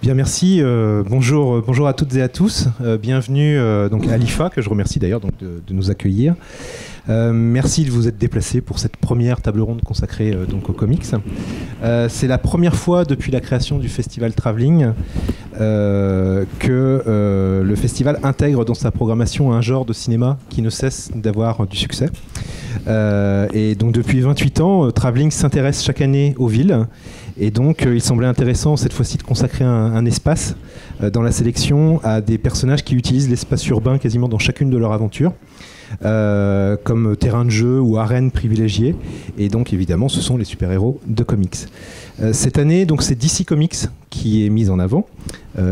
Bien, merci. Bonjour à toutes et à tous. Bienvenue donc à l'IFA, que je remercie d'ailleurs de nous accueillir. Merci de vous être déplacés pour cette première table ronde consacrée donc aux comics. C'est la première fois depuis la création du festival Travelling que le festival intègre dans sa programmation un genre de cinéma qui ne cesse d'avoir du succès. Et donc depuis 28 ans, Travelling s'intéresse chaque année aux villes. Et donc il semblait intéressant cette fois-ci de consacrer un espace dans la sélection à des personnages qui utilisent l'espace urbain quasiment dans chacune de leurs aventures. Comme terrain de jeu ou arène privilégiée, et donc évidemment ce sont les super-héros de comics. Cette année donc c'est DC Comics qui est mise en avant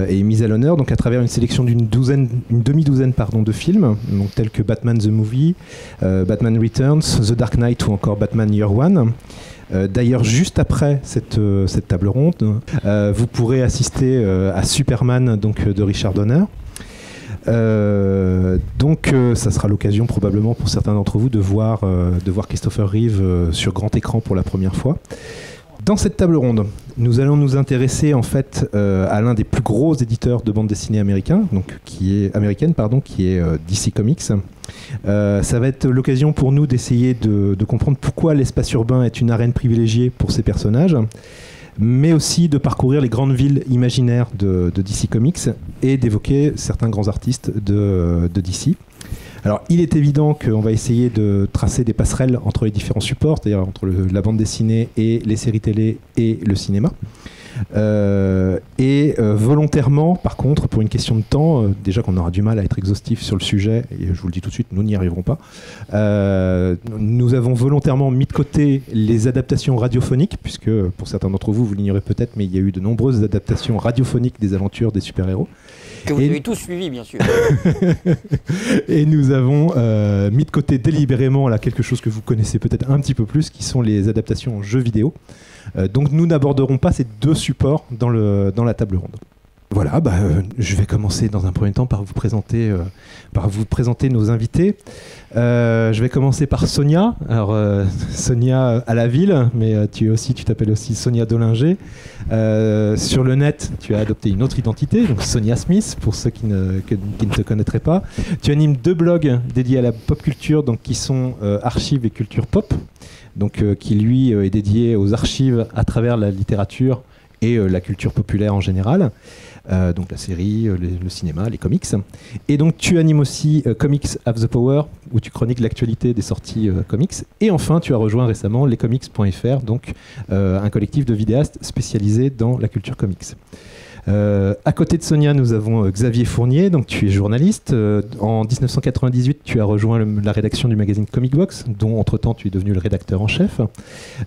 et mise à l'honneur donc à travers une sélection d'une demi-douzaine de films donc, tels que Batman the Movie, Batman Returns, The Dark Knight ou encore Batman Year One. D'ailleurs, juste après cette table ronde, vous pourrez assister à Superman donc, de Richard Donner. Ça sera l'occasion probablement pour certains d'entre vous de voir Christopher Reeve sur grand écran pour la première fois. Dans cette table ronde, nous allons nous intéresser en fait à l'un des plus gros éditeurs de bande dessinée américaine, qui est DC Comics. Ça va être l'occasion pour nous d'essayer de comprendre pourquoi l'espace urbain est une arène privilégiée pour ces personnages, mais aussi de parcourir les grandes villes imaginaires de DC Comics et d'évoquer certains grands artistes de DC. Alors, il est évident qu'on va essayer de tracer des passerelles entre les différents supports, c'est-à-dire entre la bande dessinée et les séries télé et le cinéma. Volontairement, par contre, pour une question de temps, déjà qu'on aura du mal à être exhaustif sur le sujet, et je vous le dis tout de suite, nous n'y arriverons pas, nous avons volontairement mis de côté les adaptations radiophoniques, puisque pour certains d'entre vous, vous l'ignorez peut-être, mais il y a eu de nombreuses adaptations radiophoniques des aventures des super-héros. Que vous avez tous suivi, bien sûr. Et nous avons mis de côté délibérément là, quelque chose que vous connaissez peut-être un petit peu plus, qui sont les adaptations en jeux vidéo. Donc nous n'aborderons pas ces deux supports dans la table ronde. Voilà, je vais commencer dans un premier temps par vous présenter nos invités. Je vais commencer par Sonia. Alors Sonia à la ville, mais tu t'appelles aussi Sonia Dollinger. Sur le net, tu as adopté une autre identité, donc Sonia Smith, pour ceux qui ne te connaîtraient pas. Tu animes 2 blogs dédiés à la pop culture, donc qui sont Archives et Culture Pop, donc qui lui est dédié aux archives à travers la littérature et la culture populaire en général. Donc la série, le cinéma, les comics. Et donc tu animes aussi Comics Have the Power, où tu chroniques l'actualité des sorties comics. Et enfin, tu as rejoint récemment lescomics.fr, donc un collectif de vidéastes spécialisés dans la culture comics. À côté de Sonia, nous avons Xavier Fournier, donc tu es journaliste. En 1998, tu as rejoint la rédaction du magazine Comic Box, dont entre-temps tu es devenu le rédacteur en chef.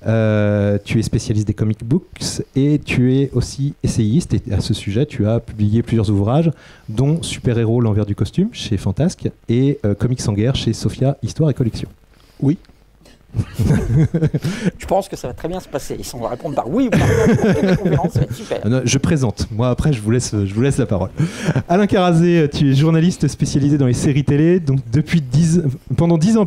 Tu es spécialiste des comic books et tu es aussi essayiste. Et à ce sujet, tu as publié plusieurs ouvrages, dont Super-héros, l'envers du costume chez Fantasque et Comics en guerre chez Sophia, Histoire et Collection. Oui. Je pense que ça va très bien se passer. On va répondre par oui ou par non. La conférence va être super. Non, je présente. Moi, après, je vous laisse la parole. Alain Carazé, tu es journaliste spécialisé dans les séries télé. Donc, pendant 10 ans,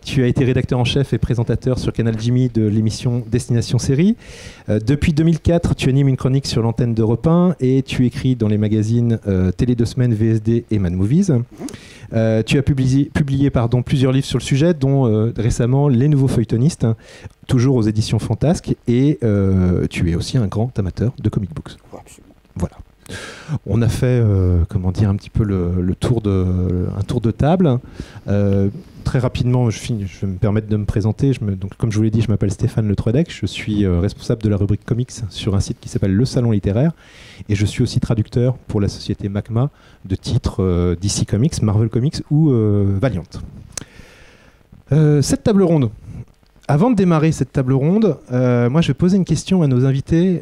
tu as été rédacteur en chef et présentateur sur Canal Jimmy de l'émission Destination Série. Depuis 2004, tu animes une chronique sur l'antenne d'Europe 1 et tu écris dans les magazines Télé 2 Semaines, VSD et Mad Movies. Tu as publié plusieurs livres sur le sujet, dont récemment Les Nouveaux Feuilletonistes, toujours aux éditions Fantasque, et tu es aussi un grand amateur de comic books. Voilà. On a fait un petit peu un tour de table. Très rapidement, je vais me permettre de me présenter. Donc, comme je vous l'ai dit, je m'appelle Stéphane Le Troedec. Je suis responsable de la rubrique comics sur un site qui s'appelle Le Salon Littéraire. Et je suis aussi traducteur pour la société MACMA de titres DC Comics, Marvel Comics ou Valiant. Cette table ronde. Avant de démarrer cette table ronde, moi je vais poser une question à nos invités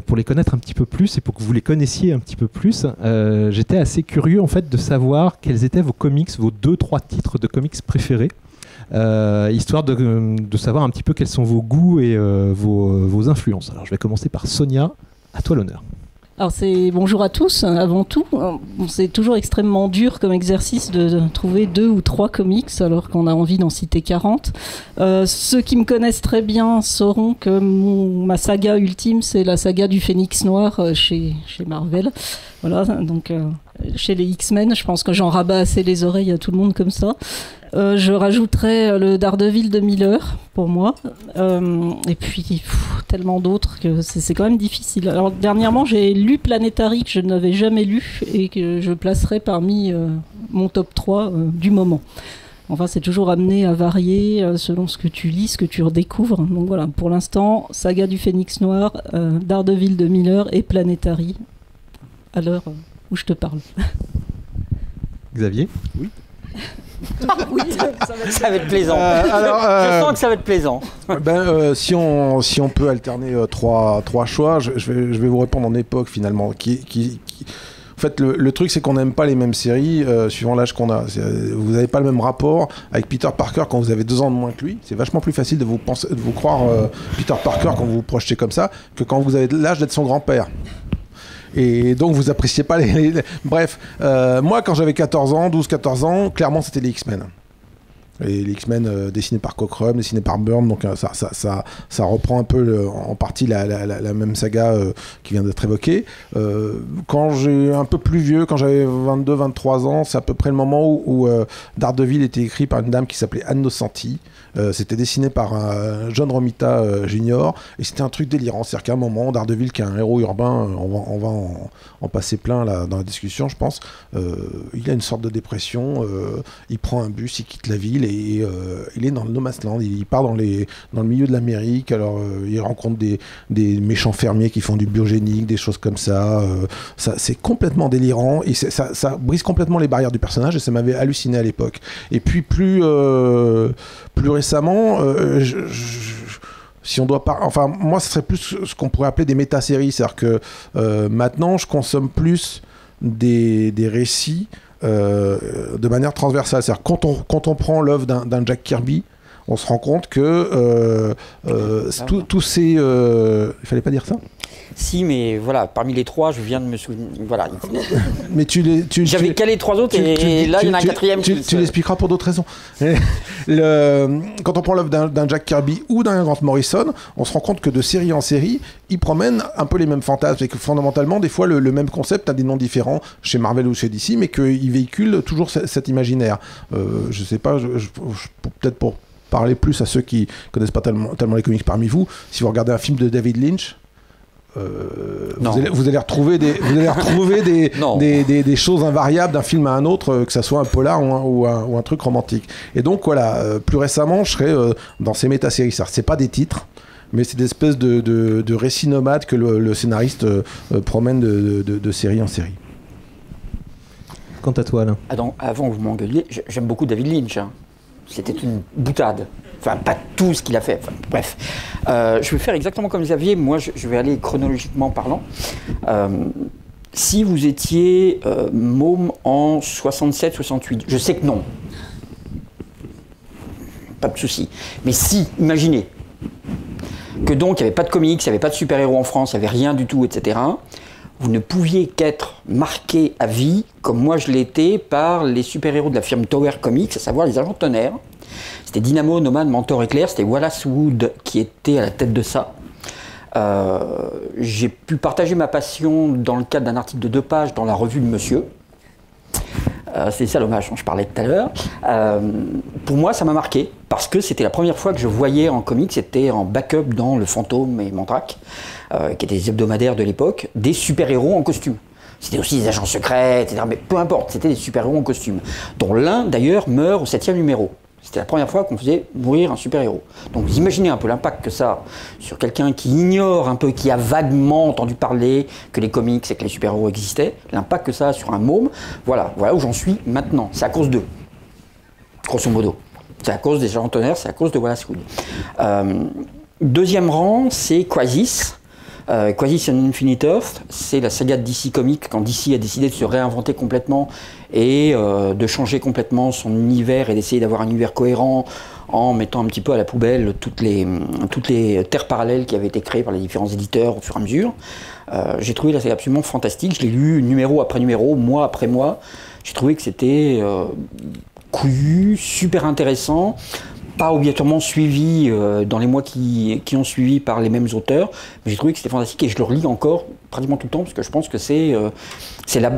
pour les connaître un petit peu plus et pour que vous les connaissiez un petit peu plus. J'étais assez curieux en fait de savoir quels étaient vos comics, vos 2-3 titres de comics préférés, histoire de savoir un petit peu quels sont vos goûts et vos influences. Alors je vais commencer par Sonia, à toi l'honneur. Alors bonjour à tous, avant tout. C'est toujours extrêmement dur comme exercice de trouver 2 ou 3 comics alors qu'on a envie d'en citer 40. Ceux qui me connaissent très bien sauront que ma saga ultime, c'est la saga du Phénix Noir chez Marvel. Voilà, donc chez les X-Men, je pense que j'en rabats assez les oreilles à tout le monde comme ça. Je rajouterais le Daredevil de Miller pour moi, et puis tellement d'autres que c'est quand même difficile. Alors dernièrement j'ai lu Planetary que je n'avais jamais lu et que je placerai parmi mon top 3 du moment. Enfin c'est toujours amené à varier selon ce que tu lis, ce que tu redécouvres. Donc voilà, pour l'instant, Saga du Phénix Noir, Daredevil de Miller et Planetary à l'heure où je te parle. Xavier ? Oui. Oui, ça va être plaisant. Je sens que ça va être plaisant. Si on peut alterner trois choix, je vais vous répondre en époque finalement. En fait, le truc, c'est qu'on n'aime pas les mêmes séries suivant l'âge qu'on a. Vous n'avez pas le même rapport avec Peter Parker quand vous avez 2 ans de moins que lui. C'est vachement plus facile de vous croire Peter Parker quand vous vous projetez comme ça que quand vous avez l'âge d'être son grand-père. Et donc vous appréciez pas Bref, moi quand j'avais 12-14 ans, clairement c'était les X-Men. Et les X-Men dessinés par Cockrum, dessinés par Byrne, donc ça reprend un peu en partie la même saga qui vient d'être évoquée. Quand j'ai un peu plus vieux, quand j'avais 22-23 ans, c'est à peu près le moment où Daredevil était écrit par une dame qui s'appelait Anne Nocenti. C'était dessiné par John Romita Jr. et c'était un truc délirant. C'est-à-dire qu'à un moment, Daredevil, qui est un héros urbain, on va en passer plein là, dans la discussion, je pense. Il a une sorte de dépression, il prend un bus, il quitte la ville et il est dans le No Man's Land. Il part dans le milieu de l'Amérique. Alors il rencontre des méchants fermiers qui font du biogénique, des choses comme ça. C'est complètement délirant et ça brise complètement les barrières du personnage et ça m'avait halluciné à l'époque. Et puis plus récemment, si on doit enfin moi ce serait plus ce qu'on pourrait appeler des méta-séries, c'est-à-dire que maintenant je consomme plus des récits de manière transversale, c'est-à-dire quand on prend l'œuvre d'un Jack Kirby, on se rend compte que tous ces il fallait pas dire ça. Si, mais voilà, parmi les 3, je viens de me souvenir. Voilà. Mais j'avais calé 3 autres et là, il y en a un 4e. Tu l'expliqueras pour d'autres raisons. Quand on prend l'œuvre d'un Jack Kirby ou d'un Grant Morrison, on se rend compte que de série en série, ils promènent un peu les mêmes fantasmes et que fondamentalement, des fois, le même concept a des noms différents chez Marvel ou chez DC, mais qu'ils véhiculent toujours cet imaginaire. Je sais pas, peut-être pour parler plus à ceux qui connaissent pas tellement les comics parmi vous, si vous regardez un film de David Lynch, vous allez retrouver des choses invariables d'un film à un autre, que ça soit un polar ou un truc romantique. Et donc voilà, plus récemment, je serais dans ces méta-séries. C'est pas des titres, mais c'est des espèces de récits nomades que le scénariste promène de série en série. Quant à toi, Alain. Avant que vous m'engueuliez, j'aime beaucoup David Lynch. Hein. C'était une boutade. Enfin, pas tout ce qu'il a fait. Enfin, bref. Je vais faire exactement comme Xavier. Moi, je vais aller chronologiquement parlant. Si vous étiez môme en 67-68, je sais que non. Pas de souci. Mais si, imaginez que donc il n'y avait pas de comics, il n'y avait pas de super-héros en France, il n'y avait rien du tout, etc. Vous ne pouviez qu'être marqué à vie, comme moi je l'ai été, par les super-héros de la firme Tower Comics, à savoir les Agents Tonnerre. C'était Dynamo, Nomad, Mentor, Éclair, c'était Wallace Wood qui était à la tête de ça. J'ai pu partager ma passion dans le cadre d'un article de 2 pages dans la revue de Monsieur. C'est ça l'hommage dont je parlais tout à l'heure. Pour moi, ça m'a marqué, parce que c'était la première fois que je voyais en comics, c'était en backup dans Le Fantôme et Mandrake, qui étaient des hebdomadaires de l'époque, des super-héros en costume. C'était aussi des agents secrets, etc. Mais peu importe, c'était des super-héros en costume, dont l'un, d'ailleurs, meurt au 7e numéro. C'était la première fois qu'on faisait mourir un super-héros. Donc vous imaginez un peu l'impact que ça a sur quelqu'un qui ignore un peu, qui a vaguement entendu parler que les comics et que les super-héros existaient, l'impact que ça a sur un môme. Voilà où j'en suis maintenant. C'est à cause d'eux, grosso modo. C'est à cause des Agents Tonnerre, c'est à cause de Wallace Wood. Deuxième rang, c'est Crisis. Crisis on Infinite Earth, c'est la saga de DC Comics quand DC a décidé de se réinventer complètement et de changer complètement son univers et d'essayer d'avoir un univers cohérent en mettant un petit peu à la poubelle toutes les terres parallèles qui avaient été créées par les différents éditeurs au fur et à mesure. J'ai trouvé la saga absolument fantastique. Je l'ai lu numéro après numéro, mois après mois. J'ai trouvé que c'était couillu, super intéressant. Pas obligatoirement suivi dans les mois qui ont suivi par les mêmes auteurs, mais j'ai trouvé que c'était fantastique et je le relis encore pratiquement tout le temps parce que je pense que c'est la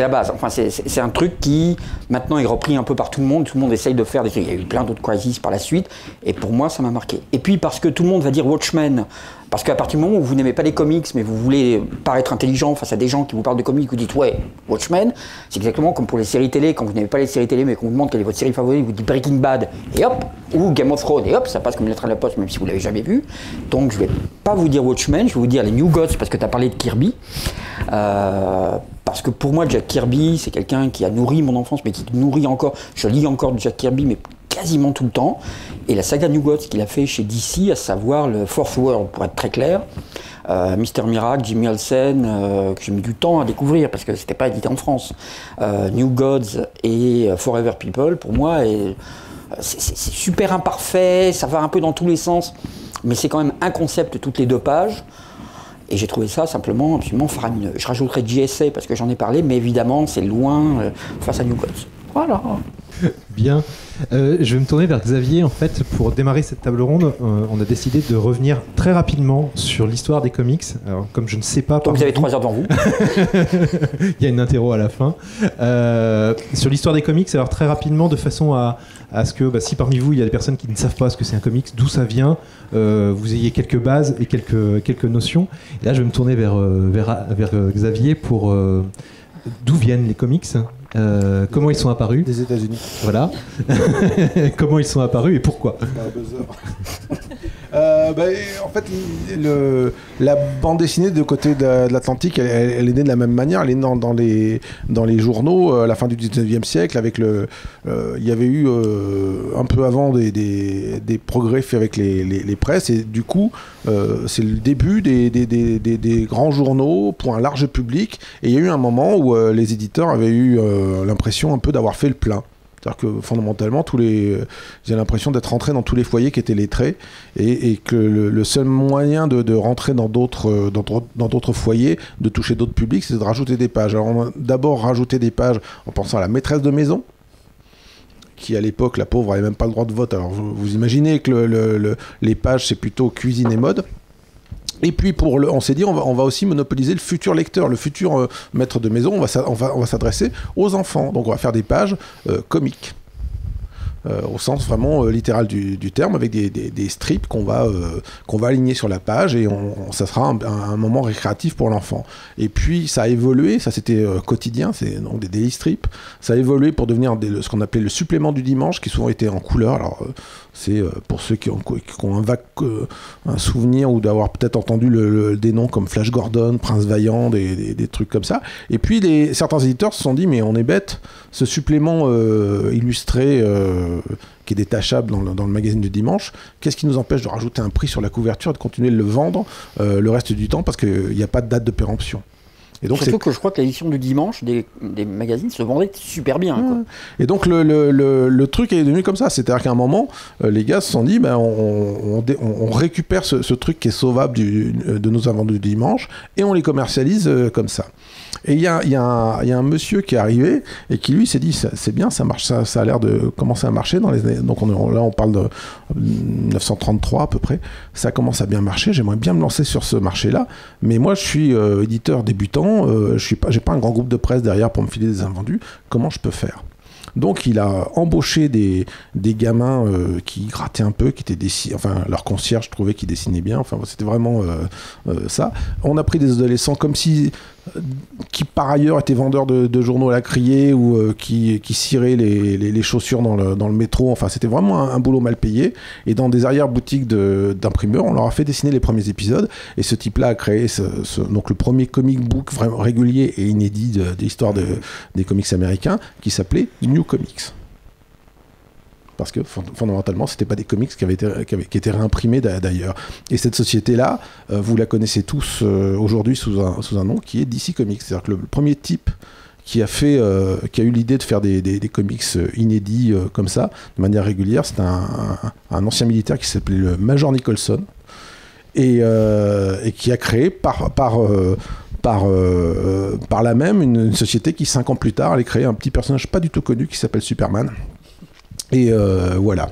base. Enfin, c'est un truc qui maintenant est repris un peu par tout le monde essaye de faire des trucs. Il y a eu plein d'autres Crisis par la suite et pour moi ça m'a marqué. Et puis parce que tout le monde va dire Watchmen, parce qu'à partir du moment où vous n'aimez pas les comics mais vous voulez paraître intelligent face à des gens qui vous parlent de comics, vous dites ouais, Watchmen, c'est exactement comme pour les séries télé, quand vous n'aimez pas les séries télé mais qu'on vous demande quelle est votre série favorite, vous dites Breaking Bad et hop, ou Game of Thrones et hop, ça passe comme une lettre à la poste même si vous l'avez jamais vu. Donc je vais pas vous dire Watchmen, je vais vous dire les New Gods parce que tu as parlé de Kirby. Parce que pour moi, Jack Kirby, c'est quelqu'un qui a nourri mon enfance, mais qui nourrit encore. Je lis encore de Jack Kirby, mais quasiment tout le temps. Et la saga New Gods qu'il a fait chez DC, à savoir le Fourth World, pour être très clair, Mr. Miracle, Jimmy Olsen, que j'ai mis du temps à découvrir parce que c'était pas édité en France. New Gods et Forever People, pour moi, c'est super imparfait, ça va un peu dans tous les sens, mais c'est quand même un concept toutes les 2 pages. Et j'ai trouvé ça simplement absolument faramineux. Je rajouterai JSA parce que j'en ai parlé, mais évidemment, c'est loin face à New Gods. Voilà. Bien. Je vais me tourner vers Xavier. En fait, pour démarrer cette table ronde, on a décidé de revenir très rapidement sur l'histoire des comics. Alors, comme je ne sais pas... Donc vous avez 3 heures devant vous. Il y a une interro à la fin. Sur l'histoire des comics, alors très rapidement, de façon à ce que, si parmi vous, il y a des personnes qui ne savent pas ce que c'est un comics, d'où ça vient, vous ayez quelques bases et quelques notions. Et là, je vais me tourner vers Xavier pour... d'où viennent les comics, comment ils sont apparus. Des États-Unis. Voilà. Comment ils sont apparus et pourquoi. En fait, la bande dessinée de côté de l'Atlantique, elle est née de la même manière. Elle est née dans les journaux à la fin du 19e siècle. Avec il y avait eu un peu avant des progrès faits avec les presses. Et du coup, c'est le début des grands journaux pour un large public. Et il y a eu un moment où les éditeurs avaient eu l'impression un peu d'avoir fait le plein. C'est-à-dire que fondamentalement, j'ai l'impression d'être rentré dans tous les foyers qui étaient lettrés et que le seul moyen de rentrer dans d'autres foyers, de toucher d'autres publics, c'est de rajouter des pages. Alors on a d'abord rajouté des pages en pensant à la maîtresse de maison, qui à l'époque, la pauvre, n'avait même pas le droit de vote. Alors vous imaginez que les pages, c'est plutôt cuisine et mode. Et puis on s'est dit on va aussi monopoliser le futur lecteur, le futur maître de maison. On va s'adresser aux enfants. Donc on va faire des pages comiques. Au sens vraiment littéral du terme, avec des strips qu'on va aligner sur la page et ça sera un moment récréatif pour l'enfant. Et puis ça a évolué, ça c'était quotidien, c'est donc des daily strips. Ça a évolué pour devenir ce qu'on appelait le supplément du dimanche, qui souvent était en couleur. Alors c'est pour ceux qui ont un vague un souvenir ou d'avoir peut-être entendu des noms comme Flash Gordon, Prince Vaillant, des trucs comme ça. Et puis certains éditeurs se sont dit mais on est bête, ce supplément illustré qui est détachable dans le magazine du dimanche, qu'est-ce qui nous empêche de rajouter un prix sur la couverture et de continuer de le vendre le reste du temps parce qu'il n'y a pas de date de péremption. Et donc surtout que je crois que l'édition du dimanche des magazines se vendait super bien. Quoi. Et donc le truc est devenu comme ça. C'est-à-dire qu'à un moment, les gars se sont dit on récupère ce truc qui est sauvable de nos invendus du dimanche et on les commercialise comme ça. Et il y a un monsieur qui est arrivé et qui lui s'est dit c'est bien, ça marche, ça a l'air de commencer à marcher dans les années. Donc là on parle de 1933 à peu près. Ça commence à bien marcher. J'aimerais bien me lancer sur ce marché-là, mais moi je suis éditeur débutant. J'ai pas un grand groupe de presse derrière pour me filer des invendus. Comment je peux faire ? Donc il a embauché des gamins qui grattaient un peu, qui étaient leur concierge, je trouvais qu'ils dessinaient bien. Enfin c'était vraiment ça. On a pris des adolescents comme qui par ailleurs étaient vendeurs de journaux à la criée ou qui ciraient les chaussures dans le métro. Enfin c'était vraiment un boulot mal payé. Et dans des arrière-boutiques d'imprimeurs, on leur a fait dessiner les premiers épisodes. Et ce type-là a créé donc le premier comic book vraiment régulier et inédit de l'histoire des comics américains qui s'appelait New Comics. parce que fondamentalement, c'était pas des comics qui étaient réimprimés d'ailleurs. Et cette société-là, vous la connaissez tous aujourd'hui sous un nom qui est DC Comics. C'est-à-dire que le premier type qui a eu l'idée de faire des comics inédits comme ça, de manière régulière, c'est un ancien militaire qui s'appelait le Major Nicholson, et qui a créé par là même une société qui 5 ans plus tard allait créer un petit personnage pas du tout connu qui s'appelle Superman. Et voilà.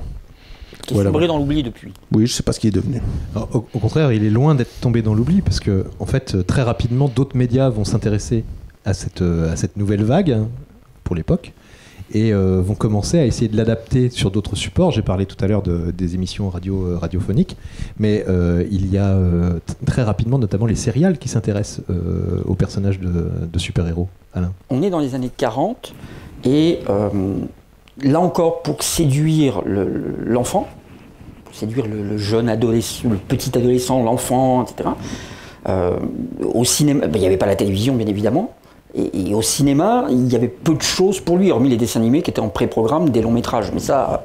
Qui est sombré dans l'oubli depuis. Oui, je sais pas ce qu'il est devenu. Alors, au contraire, il est loin d'être tombé dans l'oubli parce que, en fait, très rapidement, d'autres médias vont s'intéresser à cette nouvelle vague pour l'époque et vont commencer à essayer de l'adapter sur d'autres supports. J'ai parlé tout à l'heure des émissions radiophoniques, mais il y a très rapidement notamment les serials qui s'intéressent aux personnages de super-héros. Alain. On est dans les années 40 et là encore, pour séduire l'enfant, pour séduire le jeune adolescent, le petit adolescent, l'enfant, etc., au cinéma, il n'y avait pas la télévision bien évidemment, et au cinéma, il y avait peu de choses pour lui, hormis les dessins animés qui étaient en pré-programme des longs métrages. Mais ça,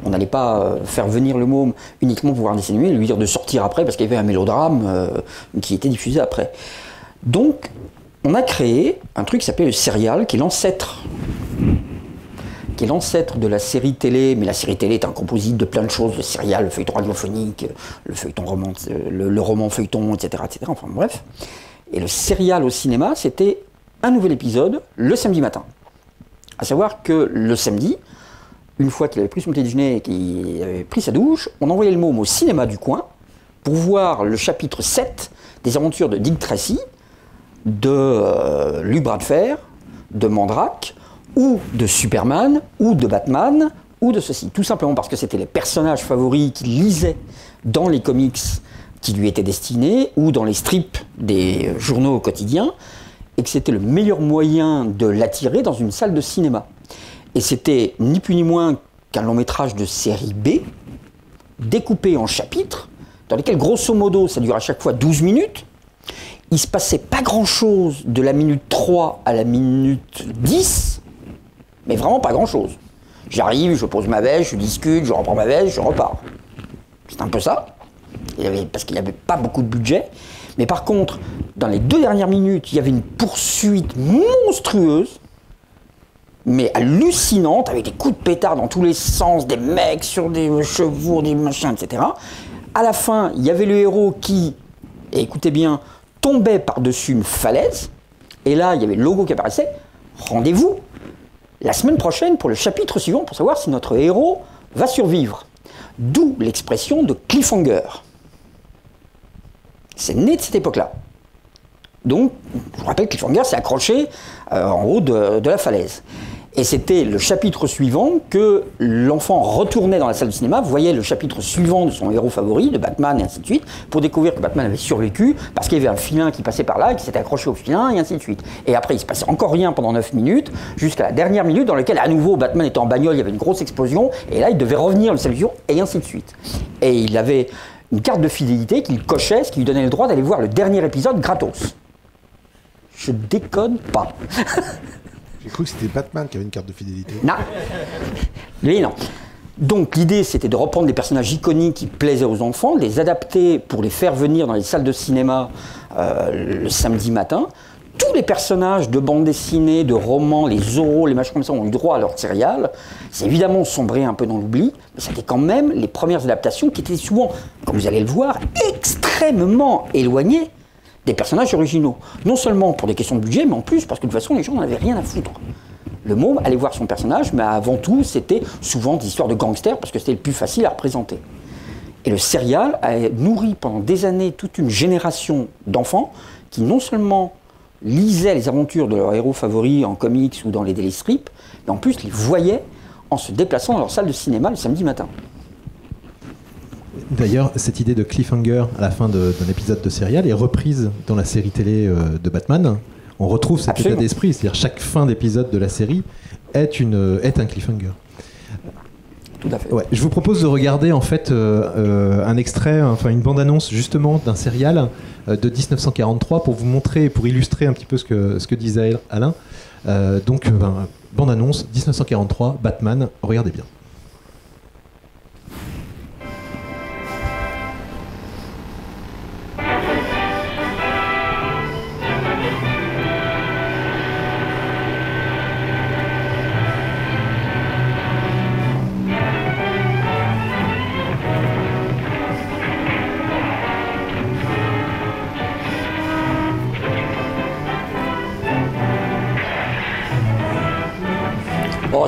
on n'allait pas faire venir le môme uniquement pour voir un dessin animé et lui dire de sortir après parce qu'il y avait un mélodrame qui était diffusé après. Donc, on a créé un truc qui s'appelait le serial, qui est l'ancêtre de la série télé, mais la série télé est un composite de plein de choses, le serial, le feuilleton radiophonique, le feuilleton roman, le roman feuilleton, etc., etc., enfin bref. Et le serial au cinéma, c'était un nouvel épisode le samedi matin. À savoir que le samedi, une fois qu'il avait pris son petit déjeuner et qu'il avait pris sa douche, on envoyait le môme au cinéma du coin pour voir le chapitre 7 des aventures de Dick Tracy, de Louis Bras de Fer, de Mandrake, ou de Superman, ou de Batman, ou de ceci. Tout simplement parce que c'était les personnages favoris qu'il lisait dans les comics qui lui étaient destinés, ou dans les strips des journaux quotidiens, et que c'était le meilleur moyen de l'attirer dans une salle de cinéma. Et c'était ni plus ni moins qu'un long métrage de série B, découpé en chapitres, dans lesquels, grosso modo, ça dure à chaque fois 12 minutes. Il se passait pas grand-chose de la minute 3 à la minute 10, mais vraiment pas grand-chose. J'arrive, je pose ma veste, je discute, je reprends ma veste, je repars. C'est un peu ça, parce qu'il n'y avait pas beaucoup de budget. Mais par contre, dans les 2 dernières minutes, il y avait une poursuite monstrueuse, mais hallucinante, avec des coups de pétard dans tous les sens, des mecs sur des chevaux, des machins, etc. À la fin, il y avait le héros qui, et écoutez bien, tombait par-dessus une falaise, et là, il y avait le logo qui apparaissait. Rendez-vous la semaine prochaine pour le chapitre suivant, pour savoir si notre héros va survivre. D'où l'expression de cliffhanger. C'est né de cette époque-là. Donc, je vous rappelle que cliffhanger, c'est accroché en haut de la falaise. Et c'était le chapitre suivant que l'enfant retournait dans la salle de cinéma, voyait le chapitre suivant de son héros favori, de Batman, et ainsi de suite, pour découvrir que Batman avait survécu, parce qu'il y avait un filin qui passait par là, et qui s'était accroché au filin, et ainsi de suite. Et après, il se passait encore rien pendant 9 minutes, jusqu'à la dernière minute, dans laquelle, à nouveau, Batman était en bagnole, il y avait une grosse explosion, et là, il devait revenir le samedi jour, et ainsi de suite. Et il avait une carte de fidélité qu'il cochait, ce qui lui donnait le droit d'aller voir le dernier épisode gratos. Je déconne pas. J'ai cru que c'était Batman qui avait une carte de fidélité. Non. Lui, non. Donc l'idée, c'était de reprendre des personnages iconiques qui plaisaient aux enfants, les adapter pour les faire venir dans les salles de cinéma le samedi matin. Tous les personnages de bande dessinée, de romans, les Zorro, les machins comme ça ont eu droit à leur serial. C'est évidemment sombré un peu dans l'oubli, mais c'était quand même les premières adaptations qui étaient souvent, comme vous allez le voir, extrêmement éloignées des personnages originaux. Non seulement pour des questions de budget, mais en plus parce que de toute façon, les gens n'en avaient rien à foutre. Le môme allait voir son personnage, mais avant tout, c'était souvent des histoires de gangsters, parce que c'était le plus facile à représenter. Et le serial a nourri pendant des années toute une génération d'enfants qui non seulement lisaient les aventures de leurs héros favoris en comics ou dans les daily strips, mais en plus les voyaient en se déplaçant dans leur salle de cinéma le samedi matin. D'ailleurs, cette idée de cliffhanger à la fin d'un épisode de serial est reprise dans la série télé de Batman. On retrouve cet état d'esprit, c'est-à-dire chaque fin d'épisode de la série est un cliffhanger. Tout à fait. Ouais, je vous propose de regarder en fait un extrait, enfin une bande-annonce justement d'un serial de 1943 pour vous montrer, pour illustrer un petit peu ce que disait Alain. Bande-annonce 1943, Batman, regardez bien.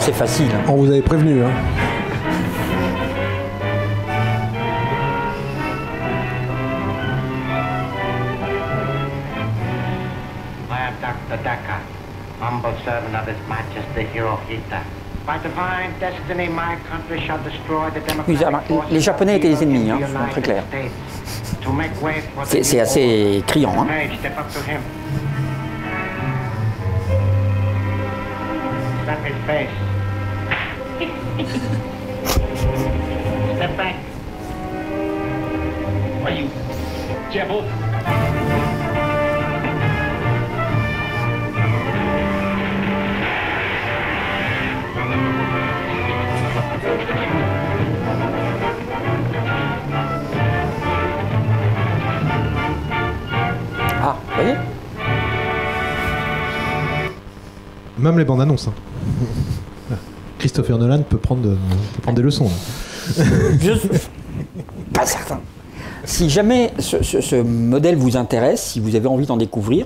c'est facile. On vous avait prévenu, hein. I am Dr. Daka, humble servant of His Majesty Hirohito. By divine destiny, my country shall destroy the Oui, alors, democratic les Japonais étaient des ennemis, hein, forces of the très clair. United States. To make way for the C'est new assez criant. Hein. Hey, step up to him. Slap his face. Step back. Are you devil? Ah, vous voyez? Même les bandes annonces. Hein. Christopher Nolan peut prendre des leçons. Là. Je suis pas certain. Si jamais ce modèle vous intéresse, si vous avez envie d'en découvrir,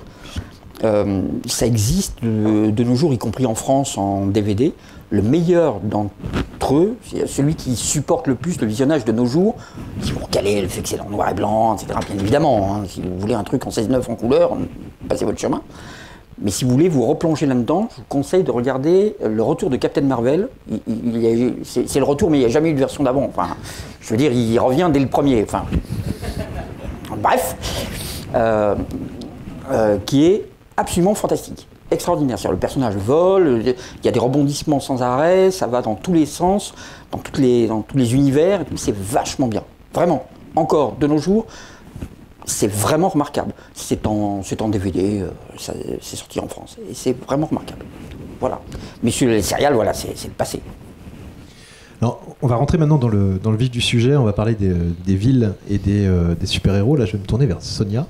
ça existe de nos jours, y compris en France, en DVD. Le meilleur d'entre eux, c'est celui qui supporte le plus le visionnage de nos jours, si vous recalez le fait que c'est en noir et blanc, etc. Bien évidemment, hein, si vous voulez un truc en 16:9 en couleur, passez votre chemin. Mais si vous voulez vous replonger là-dedans, je vous conseille de regarder le retour de Captain Marvel. C'est le retour, mais il n'y a jamais eu de version d'avant. Enfin, je veux dire, il revient dès le premier. Enfin, bref, qui est absolument fantastique, extraordinaire. C'est-à-dire, le personnage vole, il y a des rebondissements sans arrêt, ça va dans tous les sens, dans tous les univers. C'est vachement bien, vraiment. Encore de nos jours. C'est vraiment remarquable. C'est en DVD, c'est sorti en France. Et c'est vraiment remarquable. Voilà. Mais sur les céréales, voilà, c'est le passé. Alors, on va rentrer maintenant dans le vif du sujet. On va parler des villes et des super-héros. Là, je vais me tourner vers Sonia.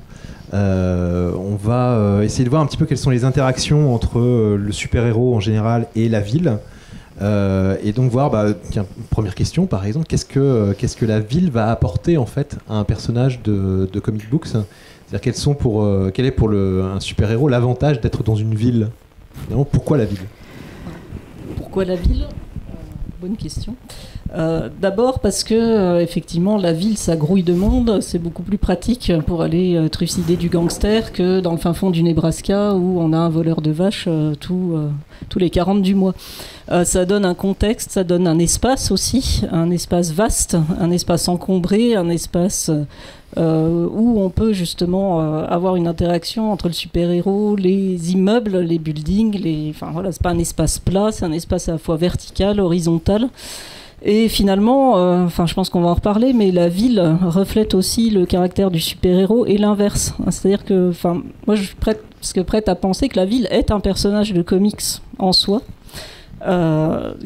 On va essayer de voir un petit peu quelles sont les interactions entre le super-héros en général et la ville. Et donc voir, tiens, première question par exemple, qu'est-ce que la ville va apporter en fait à un personnage de comic books? C'est-à-dire quel est pour un super-héros l'avantage d'être dans une ville? Finalement, pourquoi la ville? Pourquoi la ville? Bonne question. D'abord parce que effectivement la ville ça grouille de monde, c'est beaucoup plus pratique pour aller trucider du gangster que dans le fin fond du Nebraska où on a un voleur de vaches tous les 40 du mois. Ça donne un contexte, ça donne un espace aussi, un espace vaste, un espace encombré, un espace où on peut justement avoir une interaction entre le super-héros, les immeubles, les buildings, enfin voilà, c'est pas un espace plat, c'est un espace à la fois vertical, horizontal. Et finalement, je pense qu'on va en reparler, mais la ville reflète aussi le caractère du super-héros et l'inverse. C'est-à-dire que, moi je suis prête à penser que la ville est un personnage de comics en soi,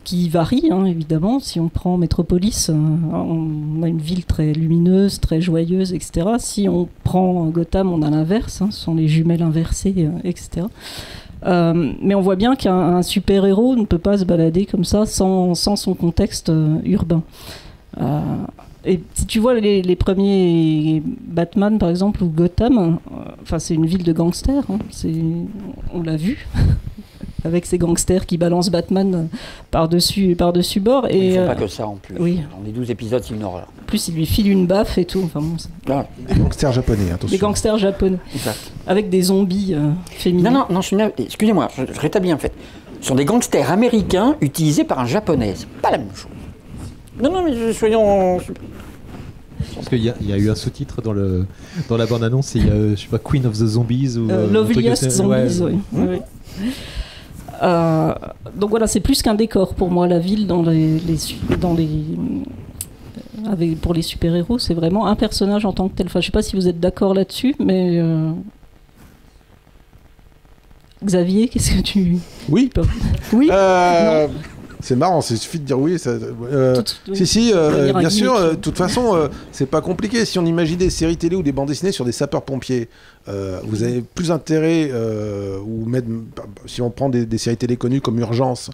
qui varie, hein, évidemment. Si on prend Metropolis, on a une ville très lumineuse, très joyeuse, etc. Si on prend Gotham, on a l'inverse, hein, ce sont les jumelles inversées, etc. Mais on voit bien qu'un super-héros ne peut pas se balader comme ça sans son contexte urbain. Et si tu vois les premiers Batman, par exemple, ou Gotham, c'est une ville de gangsters, hein, on l'a vu, avec ces gangsters qui balancent Batman par-dessus bord. Et, ils font pas que ça en plus. Oui. Dans les 12 épisodes, c'est une horreur. En plus, il lui file une baffe et tout. Des gangsters japonais, attention. Des gangsters japonais. Exact. Avec des zombies féminins. Non, excusez-moi, je rétablis en fait. Ce sont des gangsters américains utilisés par un japonais. C'est pas la même chose. Non, mais soyons... Parce qu'il y a eu un sous-titre dans la bande-annonce, il y a, je sais pas, Queen of the Zombies ou... Loveliest Zombies, oui. Oui. Donc voilà, c'est plus qu'un décor pour moi, la ville pour les super-héros, c'est vraiment un personnage en tant que tel. Enfin, je sais pas si vous êtes d'accord là-dessus, mais Xavier, qu'est-ce que tu... Oui. Oui. C'est marrant, il suffit de dire oui. Si, bien sûr. De toute façon, c'est pas compliqué. Si on imagine des séries télé ou des bandes dessinées sur des sapeurs-pompiers, vous avez plus intérêt, ou même si on prend des séries télé connues comme Urgence,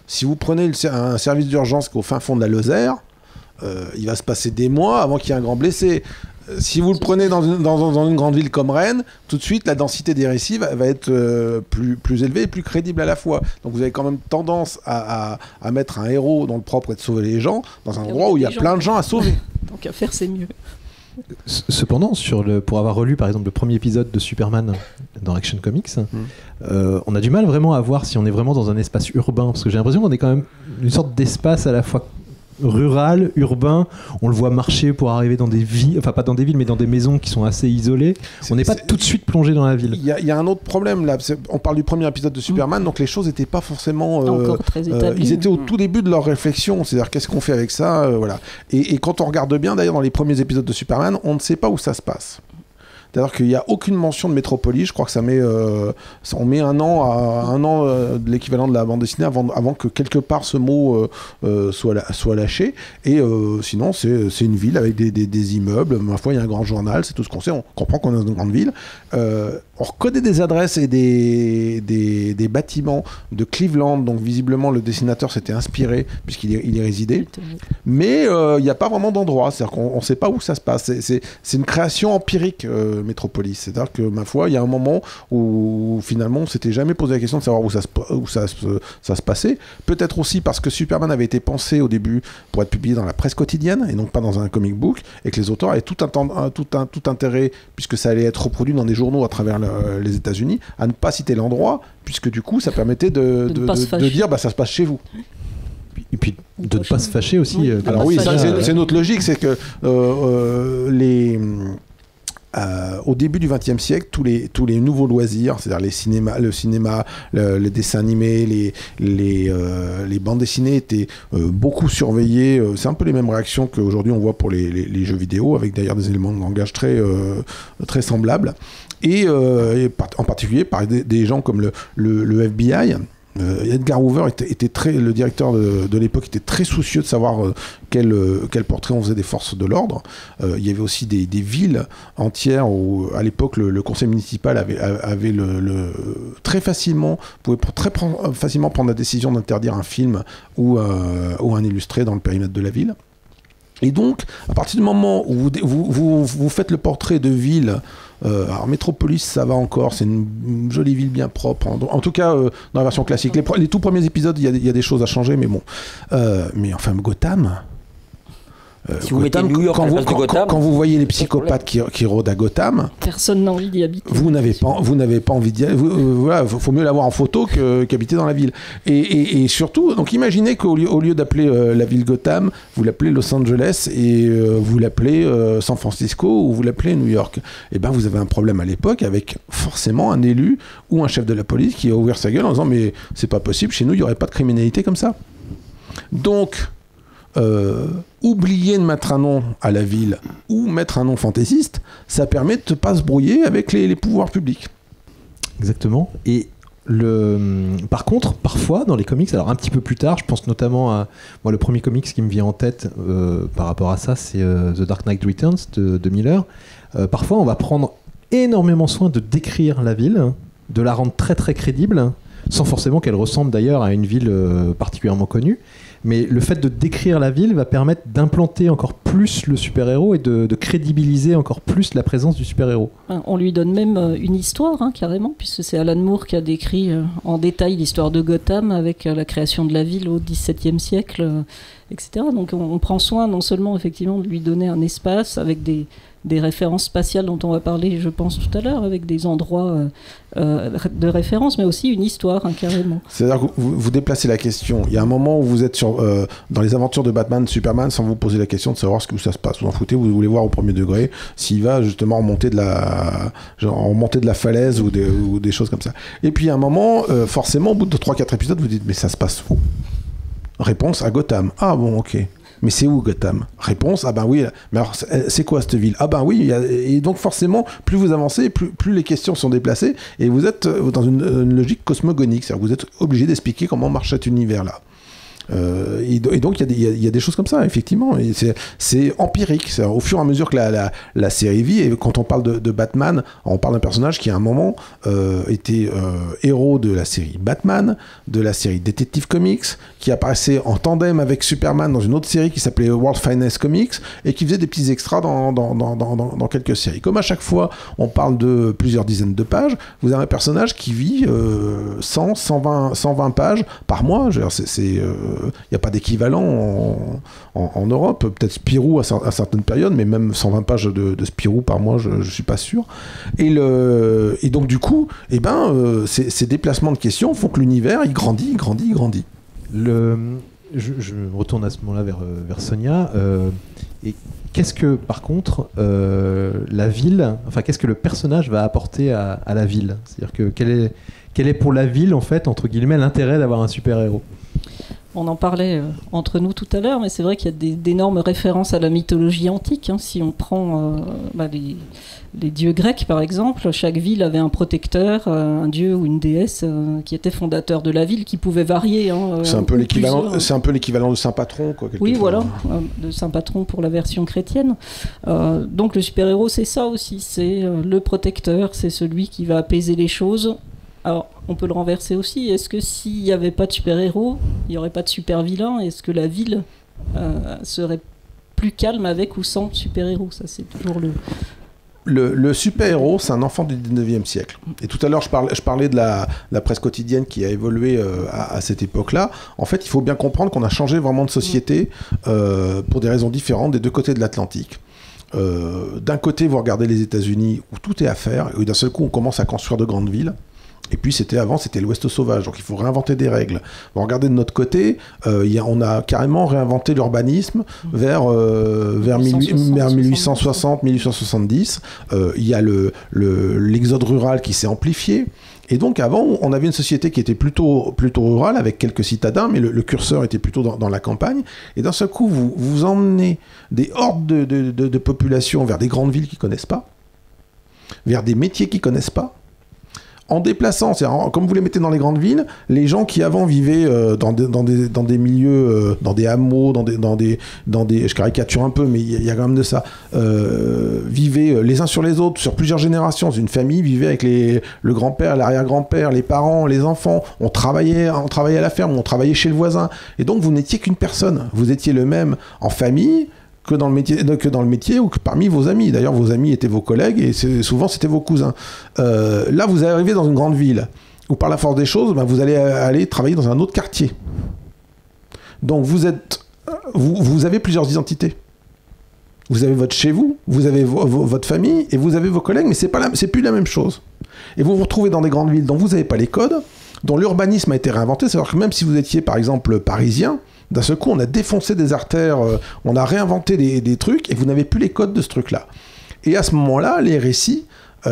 si vous prenez un service d'urgence qui est au fin fond de la Lozère, il va se passer des mois avant qu'il y ait un grand blessé. Si vous le prenez dans une grande ville comme Rennes, tout de suite, la densité des récits va être plus élevée et plus crédible à la fois. Donc vous avez quand même tendance à mettre un héros dont le propre est de sauver les gens dans un endroit où il y a plein de gens à sauver. Donc à faire, c'est mieux. Cependant, pour avoir relu par exemple le premier épisode de Superman dans Action Comics, on a du mal vraiment à voir si on est vraiment dans un espace urbain, parce que j'ai l'impression qu'on est quand même une sorte d'espace à la fois rural, urbain. On le voit marcher pour arriver dans des villes, enfin pas dans des villes, mais dans des maisons qui sont assez isolées. On n'est pas tout de suite plongé dans la ville. Il y a un autre problème là. On parle du premier épisode de Superman, donc les choses n'étaient pas forcément. Encore très établies. Ils étaient au tout début de leur réflexion, c'est-à-dire qu'est-ce qu'on fait avec ça, voilà. Et quand on regarde bien, d'ailleurs, dans les premiers épisodes de Superman, on ne sait pas où ça se passe. C'est-à-dire qu'il n'y a aucune mention de métropolis. Je crois que ça met, on met un an de l'équivalent de la bande dessinée avant que quelque part ce mot soit lâché. Et sinon, c'est une ville avec des immeubles. Ma foi, il y a un grand journal, c'est tout ce qu'on sait. On comprend qu'on est dans une grande ville. On reconnaît des adresses et des bâtiments de Cleveland. Donc visiblement, le dessinateur s'était inspiré puisqu'il y résidait. Mais il n'y a pas vraiment d'endroit. C'est-à-dire qu'on ne sait pas où ça se passe. C'est une création empirique. Métropolis. C'est-à-dire que, ma foi, il y a un moment où finalement on s'était jamais posé la question de savoir où ça se passait. Peut-être aussi parce que Superman avait été pensé au début pour être publié dans la presse quotidienne et non pas dans un comic book, et que les auteurs avaient tout intérêt, puisque ça allait être reproduit dans des journaux à travers les États-Unis, à ne pas citer l'endroit, puisque du coup ça permetait de dire ça se passe chez vous. Et puis de ne pas se fâcher aussi. Oui, alors oui, c'est notre logique, c'est que au début du XXe siècle, tous les nouveaux loisirs, c'est-à-dire le cinéma, les dessins animés, les bandes dessinées étaient beaucoup surveillés. C'est un peu les mêmes réactions qu'aujourd'hui on voit pour les jeux vidéo, avec d'ailleurs des éléments de langage très semblables. Et en particulier par des gens comme le FBI. Edgar Hoover le directeur de l'époque était très soucieux de savoir quel portrait on faisait des forces de l'ordre. Il y avait aussi des villes entières où, à l'époque, le conseil municipal avait très facilement prendre la décision d'interdire un film ou un illustré dans le périmètre de la ville. Et donc, à partir du moment où vous faites le portrait de ville, alors Métropolis, ça va encore, c'est une jolie ville bien propre. En tout cas, dans la version classique. Les tout premiers épisodes, il y a des choses à changer, mais bon. Mais enfin, Gotham... Si vous mettez New York à la place de Gotham, quand vous voyez les psychopathes qui rôdent à Gotham, personne n'a envie d'y habiter. Vous n'avez pas envie d'y aller. Voilà, faut mieux l'avoir en photo qu'habiter dans la ville. Et surtout, donc imaginez qu'au lieu d'appeler la ville Gotham, vous l'appelez Los Angeles et vous l'appelez San Francisco ou vous l'appelez New York. Et ben vous avez un problème à l'époque avec forcément un élu ou un chef de la police qui a ouvert sa gueule en disant mais c'est pas possible, chez nous il n'y aurait pas de criminalité comme ça. Donc oublier de mettre un nom à la ville ou mettre un nom fantaisiste, ça permet de ne pas se brouiller avec les pouvoirs publics. Exactement. Et par contre, parfois dans les comics, alors un petit peu plus tard, je pense notamment à le premier comics qui me vient en tête par rapport à ça, c'est The Dark Knight Returns de Miller. Parfois, on va prendre énormément soin de décrire la ville, de la rendre très très crédible, sans forcément qu'elle ressemble d'ailleurs à une ville particulièrement connue. Mais le fait de décrire la ville va permettre d'implanter encore plus le super-héros et de crédibiliser encore plus la présence du super-héros. On lui donne même une histoire, carrément, puisque c'est Alan Moore qui a décrit en détail l'histoire de Gotham avec la création de la ville au XVIIe siècle, etc. Donc on prend soin non seulement effectivement de lui donner un espace avec des références spatiales dont on va parler, je pense, tout à l'heure, avec des endroits de référence, mais aussi une histoire, carrément. C'est-à-dire que vous déplacez la question. Il y a un moment où vous êtes dans les aventures de Batman, Superman, sans vous poser la question de savoir où ça se passe. Vous en foutez, vous voulez voir au premier degré s'il va justement remonter de la falaise ou des choses comme ça. Et puis, il y a un moment, forcément, au bout de 3-4 épisodes, vous dites, mais ça se passe où ? Réponse à Gotham. Ah bon, ok. Mais c'est où Gotham ? Réponse, ah ben oui, mais alors c'est quoi cette ville ? Ah ben oui, et donc forcément, plus vous avancez, plus les questions sont déplacées, et vous êtes dans une logique cosmogonique, c'est-à-dire que vous êtes obligé d'expliquer comment marche cet univers-là. Et donc il y a des choses comme ça, effectivement. Et c'est empirique. C'est au fur et à mesure que la série vit. Et quand on parle de Batman, on parle d'un personnage qui à un moment était héros de la série Batman, de la série Detective Comics, qui apparaissait en tandem avec Superman dans une autre série qui s'appelait World's Finest Comics et qui faisait des petits extras dans quelques séries. Comme à chaque fois on parle de plusieurs dizaines de pages, vous avez un personnage qui vit 120 pages par mois. Il n'y a pas d'équivalent en Europe. Peut-être Spirou à certaines périodes, mais même 120 pages de Spirou par mois, je ne suis pas sûr. Et donc du coup, ces déplacements de questions font que l'univers il grandit. Je retourne à ce moment-là vers Sonia. Et qu'est-ce que, par contre, la ville, enfin, qu'est-ce que le personnage va apporter à la ville ? C'est-à-dire que quel est pour la ville, en fait, entre guillemets, l'intérêt d'avoir un super-héros ? On en parlait entre nous tout à l'heure, mais c'est vrai qu'il y a d'énormes références à la mythologie antique. Si on prend les dieux grecs, par exemple, chaque ville avait un protecteur, un dieu ou une déesse qui était fondateur de la ville, qui pouvait varier. C'est un peu l'équivalent de Saint Patron, quoi. Oui, voilà, de Saint Patron pour la version chrétienne. Donc le super-héros, c'est ça aussi, c'est le protecteur, c'est celui qui va apaiser les choses. Alors, on peut le renverser aussi. Est-ce que s'il n'y avait pas de super-héros, il n'y aurait pas de super-vilain ? Est-ce que la ville serait plus calme avec ou sans super-héros ? Ça, c'est toujours le super-héros, c'est un enfant du 19e siècle. Et tout à l'heure, je parlais de la presse quotidienne qui a évolué à cette époque-là. En fait, il faut bien comprendre qu'on a changé vraiment de société pour des raisons différentes des deux côtés de l'Atlantique. D'un côté, vous regardez les États-Unis où tout est à faire, et d'un seul coup, on commence à construire de grandes villes. Et puis c'était l'Ouest sauvage, donc il faut réinventer des règles. Bon, regardez de notre côté, on a carrément réinventé l'urbanisme vers 1860, 1870. Il y a l'exode rural qui s'est amplifié. Et donc avant, on avait une société qui était plutôt rurale, avec quelques citadins, mais le curseur était plutôt dans la campagne. Et d'un seul coup, vous emmenez des hordes de population vers des grandes villes qu'ils ne connaissent pas, vers des métiers qu'ils ne connaissent pas. En déplaçant, comme vous les mettez dans les grandes villes, les gens qui avant vivaient dans des milieux, dans des hameaux, dans des, je caricature un peu, mais il y a quand même de ça, vivaient les uns sur les autres, sur plusieurs générations. Une famille vivait avec le grand-père, l'arrière-grand-père, les parents, les enfants. On travaillait à la ferme, on travaillait chez le voisin. Et donc vous n'étiez qu'une personne. Vous étiez le même en famille que dans le métier ou que parmi vos amis. D'ailleurs, vos amis étaient vos collègues et souvent c'était vos cousins. Là, vous arrivez dans une grande ville où par la force des choses, vous allez aller travailler dans un autre quartier. Donc vous avez plusieurs identités. Vous avez votre chez vous, vous avez votre famille et vous avez vos collègues, mais c'est plus la même chose. Et vous vous retrouvez dans des grandes villes dont vous n'avez pas les codes, dont l'urbanisme a été réinventé. C'est-à-dire que même si vous étiez par exemple parisien, d'un seul coup, on a défoncé des artères, on a réinventé des trucs, et vous n'avez plus les codes de ce truc-là. Et à ce moment-là, les récits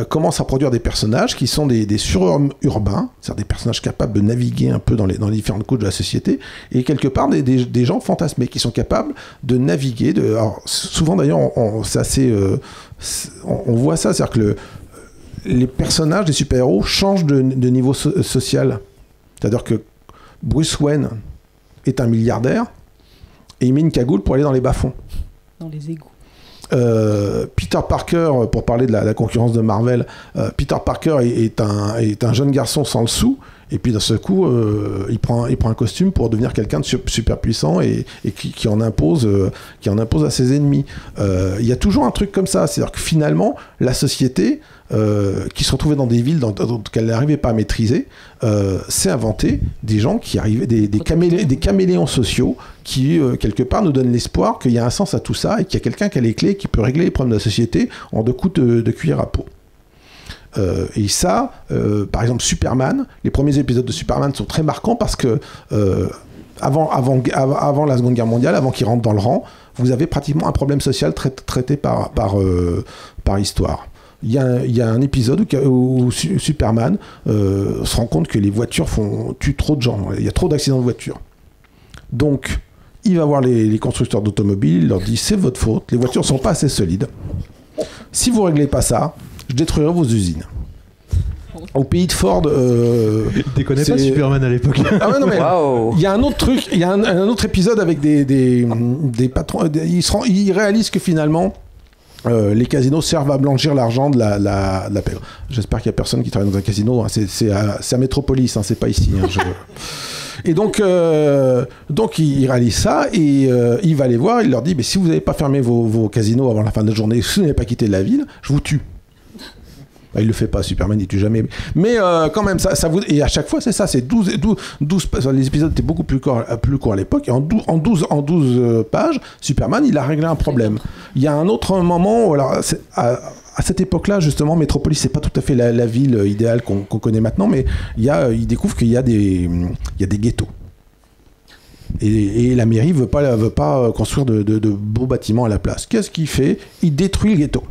commencent à produire des personnages qui sont des sururbains, c'est-à-dire des personnages capables de naviguer un peu dans les différentes couches de la société, et quelque part des gens fantasmés qui sont capables de naviguer. Alors, souvent d'ailleurs, c'est assez, on voit ça, c'est-à-dire que les personnages des super-héros changent de niveau social. C'est-à-dire que Bruce Wayne est un milliardaire et il met une cagoule pour aller dans les bas-fonds. Dans les égouts. Peter Parker, pour parler de la concurrence de Marvel, Peter Parker est un jeune garçon sans le sou, et puis d'un seul coup, il prend un costume pour devenir quelqu'un de super puissant et qui en impose à ses ennemis. Il y a toujours un truc comme ça, c'est-à-dire que finalement, la société qui se retrouvait dans des villes qu'elle n'arrivait pas à maîtriser, s'est inventé des gens qui arrivaient, des caméléons sociaux qui, quelque part, nous donnent l'espoir qu'il y a un sens à tout ça et qu'il y a quelqu'un qui a les clés qui peut régler les problèmes de la société en 2 coups de cuillère à peau. Et ça, par exemple, Superman, les premiers épisodes de Superman sont très marquants parce que avant la Seconde Guerre mondiale, avant qu'il rentre dans le rang, vous avez pratiquement un problème social traité par histoire. Il y a un épisode où Superman se rend compte que les voitures tuent trop de gens. Il y a trop d'accidents de voitures. Donc, il va voir les constructeurs d'automobiles, il leur dit « c'est votre faute, les voitures ne sont pas assez solides. Si vous ne réglez pas ça, je détruirai vos usines. » au pays de Ford. Il déconnait pas Superman à l'époque. Ah ouais, non, mais Waouh. il y a un autre truc, il y a un autre épisode avec des patrons. Ils réalisent que finalement, les casinos servent à blanchir l'argent de la pègre. J'espère qu'il n'y a personne qui travaille dans un casino. Hein. C'est à Métropolis, hein, c'est pas ici. Hein, Et donc il réalise ça et il va les voir. Il leur dit, mais si vous n'avez pas fermé vos casinos avant la fin de la journée, si vous n'avez pas quitté la ville, je vous tue. Bah, il le fait pas, Superman, il tue jamais. Mais quand même, ça vous... Et à chaque fois, c'est ça, c'est 12 les épisodes étaient beaucoup plus courts à l'époque. Et en 12 pages, Superman, il a réglé un problème. Il y a un autre moment, alors, à cette époque-là, justement, Metropolis, c'est pas tout à fait la ville idéale qu'on connaît maintenant, mais il découvre qu'il y a des ghettos. Et la mairie veut pas construire de beaux bâtiments à la place. Qu'est-ce qu'il fait? Il détruit le ghetto.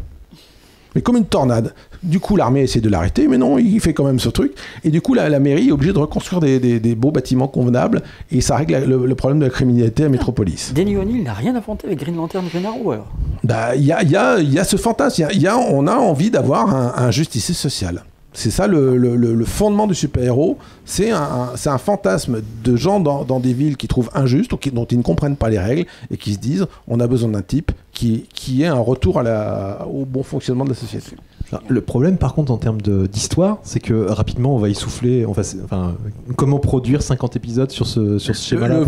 Mais comme une tornade. Du coup, l'armée essaie de l'arrêter, mais non, il fait quand même ce truc. Et du coup, la mairie est obligée de reconstruire des beaux bâtiments convenables, et ça règle le problème de la criminalité à Metropolis. Denny O'Neil n'a rien inventé avec Green Lantern, Green Arrow, alors. Bah, il y a ce fantasme. On a envie d'avoir un justicier social. C'est ça le fondement du super-héros. C'est un fantasme de gens dans des villes qui trouvent injustes, ou dont ils ne comprennent pas les règles, et qui se disent on a besoin d'un type qui ait un retour au bon fonctionnement de la société. Le problème, par contre, en termes d'histoire, c'est que rapidement, on va essouffler. Comment produire 50 épisodes sur ce schéma-là? Le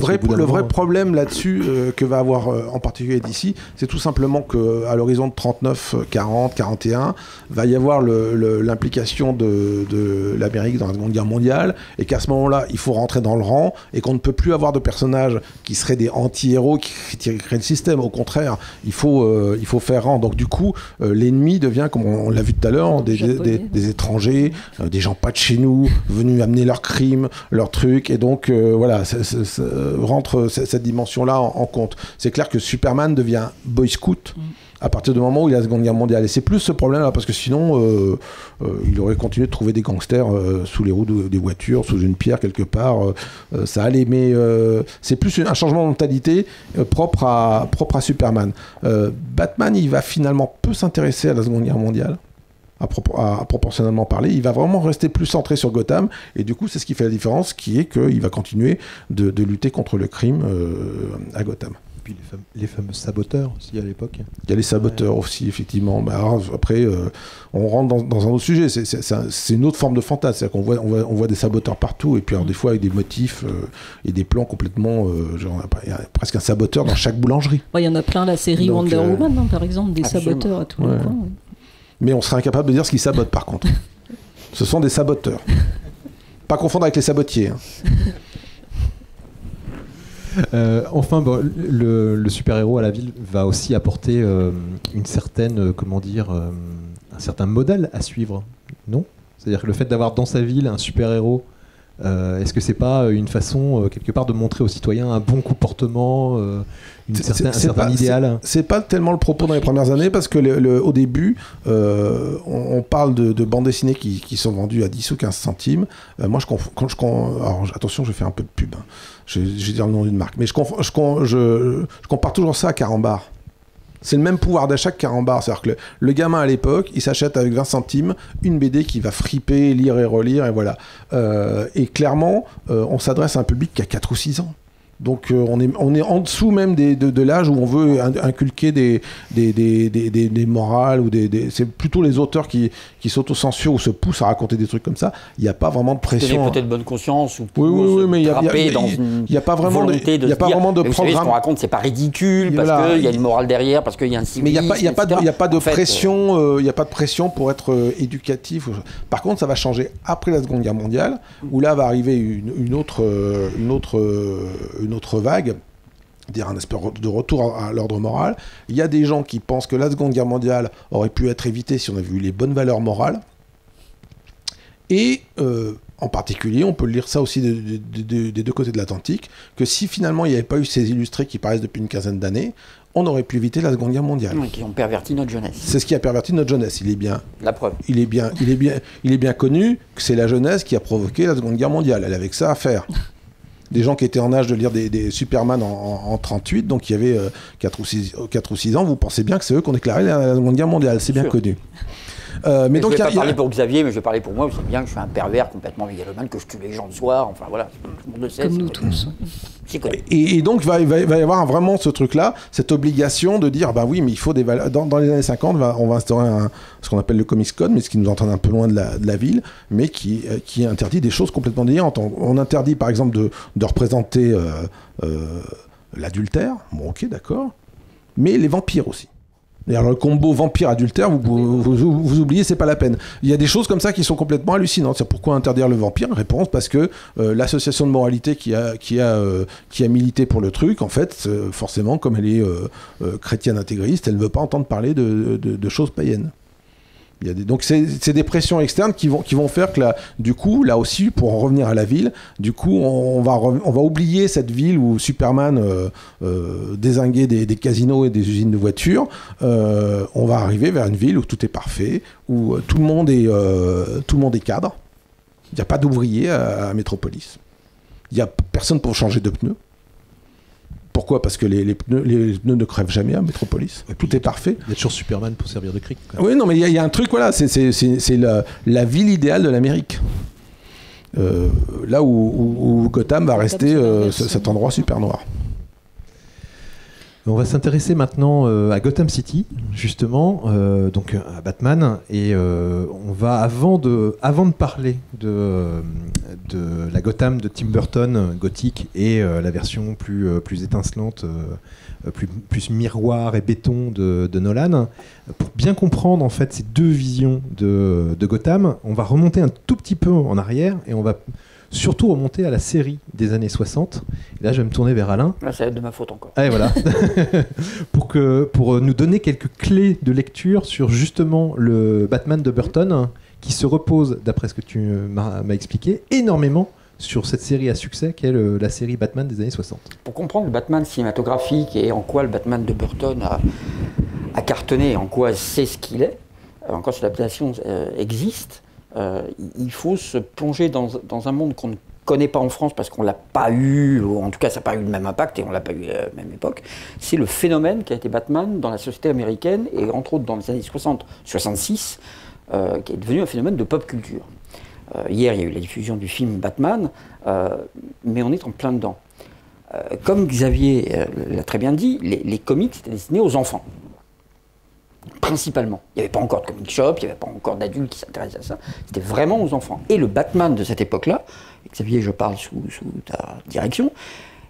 vrai problème là-dessus que va avoir en particulier d'ici, c'est tout simplement qu'à l'horizon de 39, 40, 41, va y avoir l'implication de l'Amérique dans la Seconde Guerre mondiale, et qu'à ce moment-là, il faut rentrer dans le rang, et qu'on ne peut plus avoir de personnages qui seraient des anti-héros qui créent le système. Au contraire, il faut faire rang. Donc du coup, l'ennemi devient, comme on l'a vu tout à l'heure, des étrangers, des gens pas de chez nous, venus amener leurs crimes, leurs trucs, et donc voilà, rentre cette dimension-là en compte. C'est clair que Superman devient Boy Scout à partir du moment où il y a la Seconde Guerre mondiale, et c'est plus ce problème-là, parce que sinon il aurait continué de trouver des gangsters sous les roues des voitures, sous une pierre quelque part, ça allait, mais c'est plus un changement de mentalité propre à Superman. Batman, il va finalement peu s'intéresser à la Seconde Guerre mondiale, à proportionnellement parler. Il va vraiment rester plus centré sur Gotham, et du coup c'est ce qui fait la différence, qui est qu'il va continuer de lutter contre le crime à Gotham. Et puis les fameux saboteurs aussi à l'époque. Il y a les saboteurs aussi, effectivement. Bah, alors, après, on rentre dans un autre sujet. C'est une autre forme de fantasme. C'est-à-dire qu'on voit des saboteurs partout, et puis alors, des fois avec des motifs et des plans complètement... il y a presque un saboteur dans chaque boulangerie. Il y en a plein, la série Donc, Wonder Woman, hein, par exemple, des absolument. saboteurs à tous les coins. Mais on serait incapable de dire ce qu'ils sabotent, par contre. Ce sont des saboteurs. Pas confondre avec les sabotiers. Hein. Enfin, le super-héros à la ville va aussi apporter une certaine, un certain modèle à suivre, non? C'est-à-dire que le fait d'avoir dans sa ville un super-héros, est-ce que c'est pas une façon, quelque part, de montrer aux citoyens un bon comportement, un certain idéal? C'est pas tellement le propos dans les premières années, parce que au début, on parle de bandes dessinées qui sont vendues à 10 ou 15 centimes. Moi, alors, attention, je fais un peu de pub. Hein. Je vais dire le nom d'une marque. Mais je compare toujours ça à Carambar. C'est le même pouvoir d'achat que Carambar. C'est-à-dire que le gamin à l'époque, il s'achète avec 20 centimes une BD qu'il va friper, lire et relire, et voilà. Et clairement, on s'adresse à un public qui a 4 ou 6 ans. Donc on est en dessous même de l'âge où on veut inculquer des morales, ou c'est plutôt les auteurs qui s'autocensurent ou se poussent à raconter des trucs comme ça. Il n'y a pas vraiment de pression. Tenez peut-être bonne conscience, ou oui, mais il n'y a pas vraiment de programme. Ce qu'on raconte, c'est pas ridicule, parce qu'il y a une morale derrière, parce qu'il y a un civisme. Mais il n'y a pas de pression. Il n'y a pas de pression pour être éducatif. Par contre, ça va changer après la Seconde Guerre mondiale, où là va arriver une autre vague, dire un espèce de retour à l'ordre moral. Il y a des gens qui pensent que la Seconde Guerre mondiale aurait pu être évitée si on avait eu les bonnes valeurs morales. Et en particulier, on peut lire ça aussi des deux côtés de l'Atlantique, que si finalement il n'y avait pas eu ces illustrés qui paraissent depuis une quinzaine d'années, on aurait pu éviter la Seconde Guerre mondiale. Qui ont perverti notre jeunesse. C'est ce qui a perverti notre jeunesse. La preuve. Il est bien connu que c'est la jeunesse qui a provoqué la Seconde Guerre mondiale. Elle avait que ça à faire. Des gens qui étaient en âge de lire des Superman en 38, donc il y avait 4 ou 6 ans, vous pensez bien que c'est eux qui ont déclaré la Seconde Guerre mondiale, c'est bien connu. Mais donc, je vais pas parler pour Xavier, mais je vais parler pour moi. Vous savez bien que je suis un pervers complètement mégalomane, que je tue les gens le soir. Enfin voilà, tout le monde le sait. Comme nous tous. C'est connu. Et donc, il va y avoir vraiment ce truc-là, cette obligation de dire, bah oui, mais il faut des valeurs. Dans les années 50, on va instaurer ce qu'on appelle le Comics Code, mais ce qui nous entraîne un peu loin de la ville, mais qui interdit des choses complètement différentes. On interdit, par exemple, de représenter l'adultère. Bon, ok, d'accord. Mais les vampires aussi. Et alors le combo vampire-adultère, vous oubliez, c'est pas la peine. Il y a des choses comme ça qui sont complètement hallucinantes. C'est pourquoi interdire le vampire? Réponse, parce que l'association de moralité qui a milité pour le truc, en fait, forcément, comme elle est chrétienne intégriste, elle ne veut pas entendre parler de choses païennes. Donc c'est des pressions externes qui vont faire que du coup, là aussi, pour en revenir à la ville, du coup, on va oublier cette ville où Superman dézinguait des casinos et des usines de voitures. On va arriver vers une ville où tout est parfait, où tout le monde est cadre. Il n'y a pas d'ouvriers à Métropolis. Il n'y a personne pour changer de pneus. Pourquoi? Parce que les pneus ne crèvent jamais à Métropolis. Tout est parfait. Il y a toujours Superman pour servir de cric. Oui, non, mais il y a un truc, voilà, c'est la ville idéale de l'Amérique. Là où Gotham va rester cet endroit super noir. On va s'intéresser maintenant à Gotham City, justement, donc à Batman, et on va avant de parler de la Gotham de Tim Burton, gothique, et la version plus étincelante, plus miroir et béton de Nolan, pour bien comprendre en fait ces deux visions de Gotham, on va remonter un tout petit peu en arrière et on va surtout remonter à la série des années 60. Et là, je vais me tourner vers Alain. Là, ça va être de ma faute encore. Ah, et voilà. pour nous donner quelques clés de lecture sur justement le Batman de Burton, qui se repose, d'après ce que tu m'as expliqué, énormément sur cette série à succès qu'est la série Batman des années 60. Pour comprendre le Batman cinématographique et en quoi le Batman de Burton a cartonné, en quoi c'est ce qu'il est, en quoi cette adaptation existe, il faut se plonger dans un monde qu'on ne connaît pas en France parce qu'on ne l'a pas eu, ou en tout cas ça n'a pas eu le même impact et on ne l'a pas eu à la même époque. C'est le phénomène qui a été Batman dans la société américaine et entre autres dans les années 60-66, qui est devenu un phénomène de pop culture. Hier il y a eu la diffusion du film Batman, mais on est en plein dedans. Comme Xavier l'a très bien dit, les comics étaient destinés aux enfants. Principalement. Il n'y avait pas encore de comic shop, il n'y avait pas encore d'adultes qui s'intéressaient à ça. C'était vraiment aux enfants. Et le Batman de cette époque-là, et Xavier, je parle sous ta direction,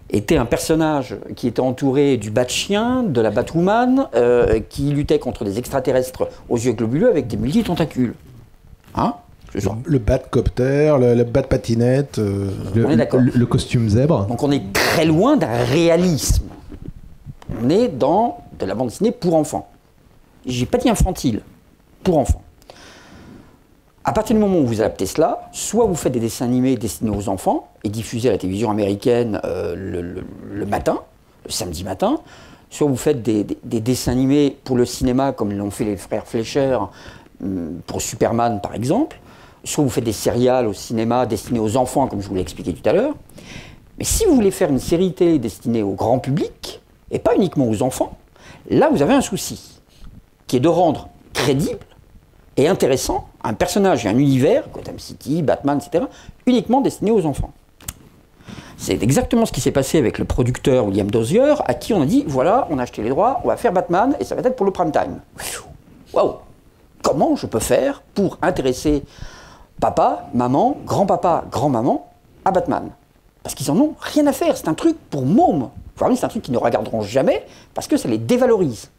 était un personnage qui était entouré du Bat-Chien, de la Batwoman, qui luttait contre des extraterrestres aux yeux globuleux avec des multitentacules. Hein? Le Bat-Copter, le Bat-Patinette... On est d'accord. Le costume zèbre. Donc on est très loin d'un réalisme. On est dans de la bande dessinée pour enfants. J'ai pas dit infantile, pour enfants. À partir du moment où vous adaptez cela, soit vous faites des dessins animés destinés aux enfants et diffusés à la télévision américaine le matin, le samedi matin, soit vous faites des dessins animés pour le cinéma comme l'ont fait les frères Fleischer pour Superman par exemple, soit vous faites des serials au cinéma destinés aux enfants comme je vous l'ai expliqué tout à l'heure. Mais si vous voulez faire une série télé destinée au grand public et pas uniquement aux enfants, là vous avez un souci, qui est de rendre crédible et intéressant un personnage et un univers, Gotham City, Batman, etc., uniquement destiné aux enfants. C'est exactement ce qui s'est passé avec le producteur William Dozier, à qui on a dit, voilà, on a acheté les droits, on va faire Batman, et ça va être pour le prime time. Waouh! Comment je peux faire pour intéresser papa, maman, grand-papa, grand-maman à Batman? Parce qu'ils en ont rien à faire, c'est un truc pour mômes. Voire même c'est un truc qu'ils ne regarderont jamais, parce que ça les dévalorise.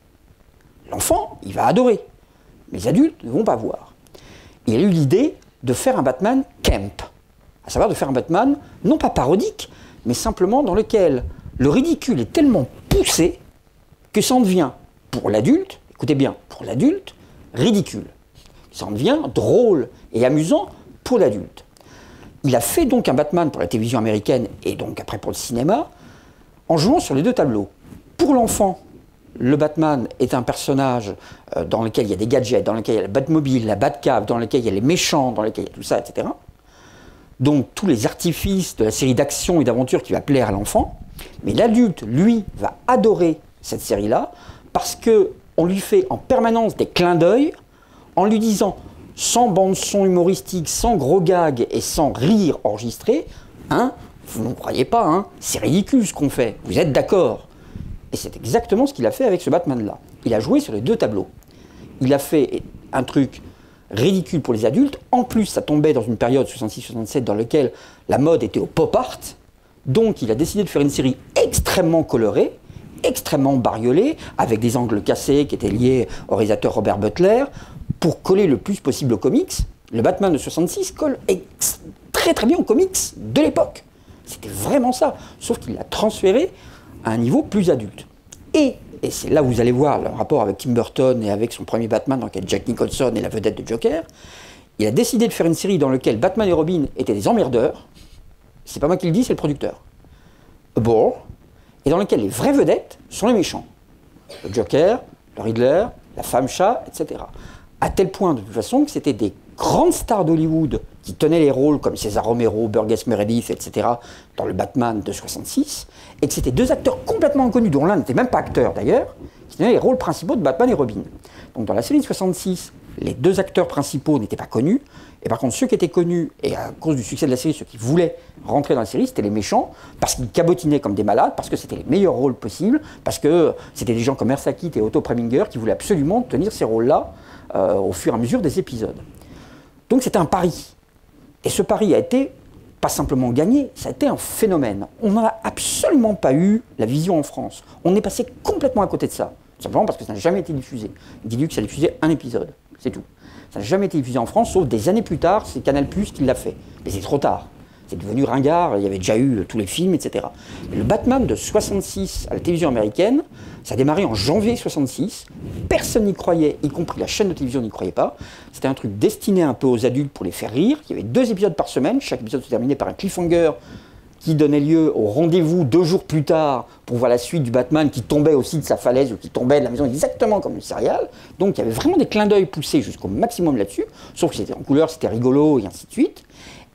L'enfant, il va adorer. Mais les adultes ne vont pas voir. Il a eu l'idée de faire un Batman camp. À savoir de faire un Batman, non pas parodique, mais simplement dans lequel le ridicule est tellement poussé que ça en devient, pour l'adulte, écoutez bien, pour l'adulte, ridicule. Ça en devient drôle et amusant pour l'adulte. Il a fait donc un Batman pour la télévision américaine et donc après pour le cinéma, en jouant sur les deux tableaux. Pour l'enfant, le Batman est un personnage dans lequel il y a des gadgets, dans lequel il y a la Batmobile, la Batcave, dans lequel il y a les méchants, dans lequel il y a tout ça, etc. Donc tous les artifices de la série d'action et d'aventure qui va plaire à l'enfant. Mais l'adulte, lui, va adorer cette série-là parce qu'on lui fait en permanence des clins d'œil en lui disant, sans bande-son humoristique, sans gros gags et sans rire enregistré, hein, vous ne croyez pas, hein, c'est ridicule ce qu'on fait, vous êtes d'accord? Et c'est exactement ce qu'il a fait avec ce Batman-là. Il a joué sur les deux tableaux. Il a fait un truc ridicule pour les adultes. En plus, ça tombait dans une période 66-67 dans laquelle la mode était au pop art. Donc, il a décidé de faire une série extrêmement colorée, extrêmement bariolée, avec des angles cassés qui étaient liés au réalisateur Robert Butler, pour coller le plus possible aux comics. Le Batman de 66 colle très très bien aux comics de l'époque. C'était vraiment ça. Sauf qu'il l'a transféré à un niveau plus adulte. Et c'est là où vous allez voir le rapport avec Tim Burton et avec son premier Batman, dans lequel Jack Nicholson est la vedette de Joker. Il a décidé de faire une série dans laquelle Batman et Robin étaient des emmerdeurs. C'est pas moi qui le dis, c'est le producteur. A bore. Et dans laquelle les vraies vedettes sont les méchants. Le Joker, le Riddler, la femme chat, etc. À tel point, de toute façon, que c'était des grandes stars d'Hollywood qui tenaient les rôles comme César Romero, Burgess Meredith, etc. dans le Batman de 66, et que c'était deux acteurs complètement inconnus, dont l'un n'était même pas acteur d'ailleurs, qui tenaient les rôles principaux de Batman et Robin. Donc dans la série de 66, les deux acteurs principaux n'étaient pas connus, et par contre ceux qui étaient connus, et à cause du succès de la série, ceux qui voulaient rentrer dans la série, c'était les méchants, parce qu'ils cabotinaient comme des malades, parce que c'était les meilleurs rôles possibles, parce que c'était des gens comme Eartha Kitt et Otto Preminger qui voulaient absolument tenir ces rôles-là au fur et à mesure des épisodes. Donc c'était un pari. Et ce pari a été pas simplement gagné, ça a été un phénomène. On n'en a absolument pas eu la vision en France. On est passé complètement à côté de ça. Simplement parce que ça n'a jamais été diffusé. Dis-lui que ça a diffusé un épisode, c'est tout. Ça n'a jamais été diffusé en France, sauf des années plus tard, c'est Canal+ qui l'a fait. Mais c'est trop tard. C'est devenu ringard, il y avait déjà eu tous les films, etc. Et le Batman de 66 à la télévision américaine, ça a démarré en janvier 66. Personne n'y croyait, y compris la chaîne de télévision n'y croyait pas. C'était un truc destiné un peu aux adultes pour les faire rire. Il y avait 2 épisodes par semaine, chaque épisode se terminait par un cliffhanger qui donnait lieu au rendez-vous 2 jours plus tard pour voir la suite du Batman qui tombait aussi de sa falaise ou qui tombait de la maison exactement comme le serial. Donc il y avait vraiment des clins d'œil poussés jusqu'au maximum là-dessus, sauf que c'était en couleur, c'était rigolo et ainsi de suite.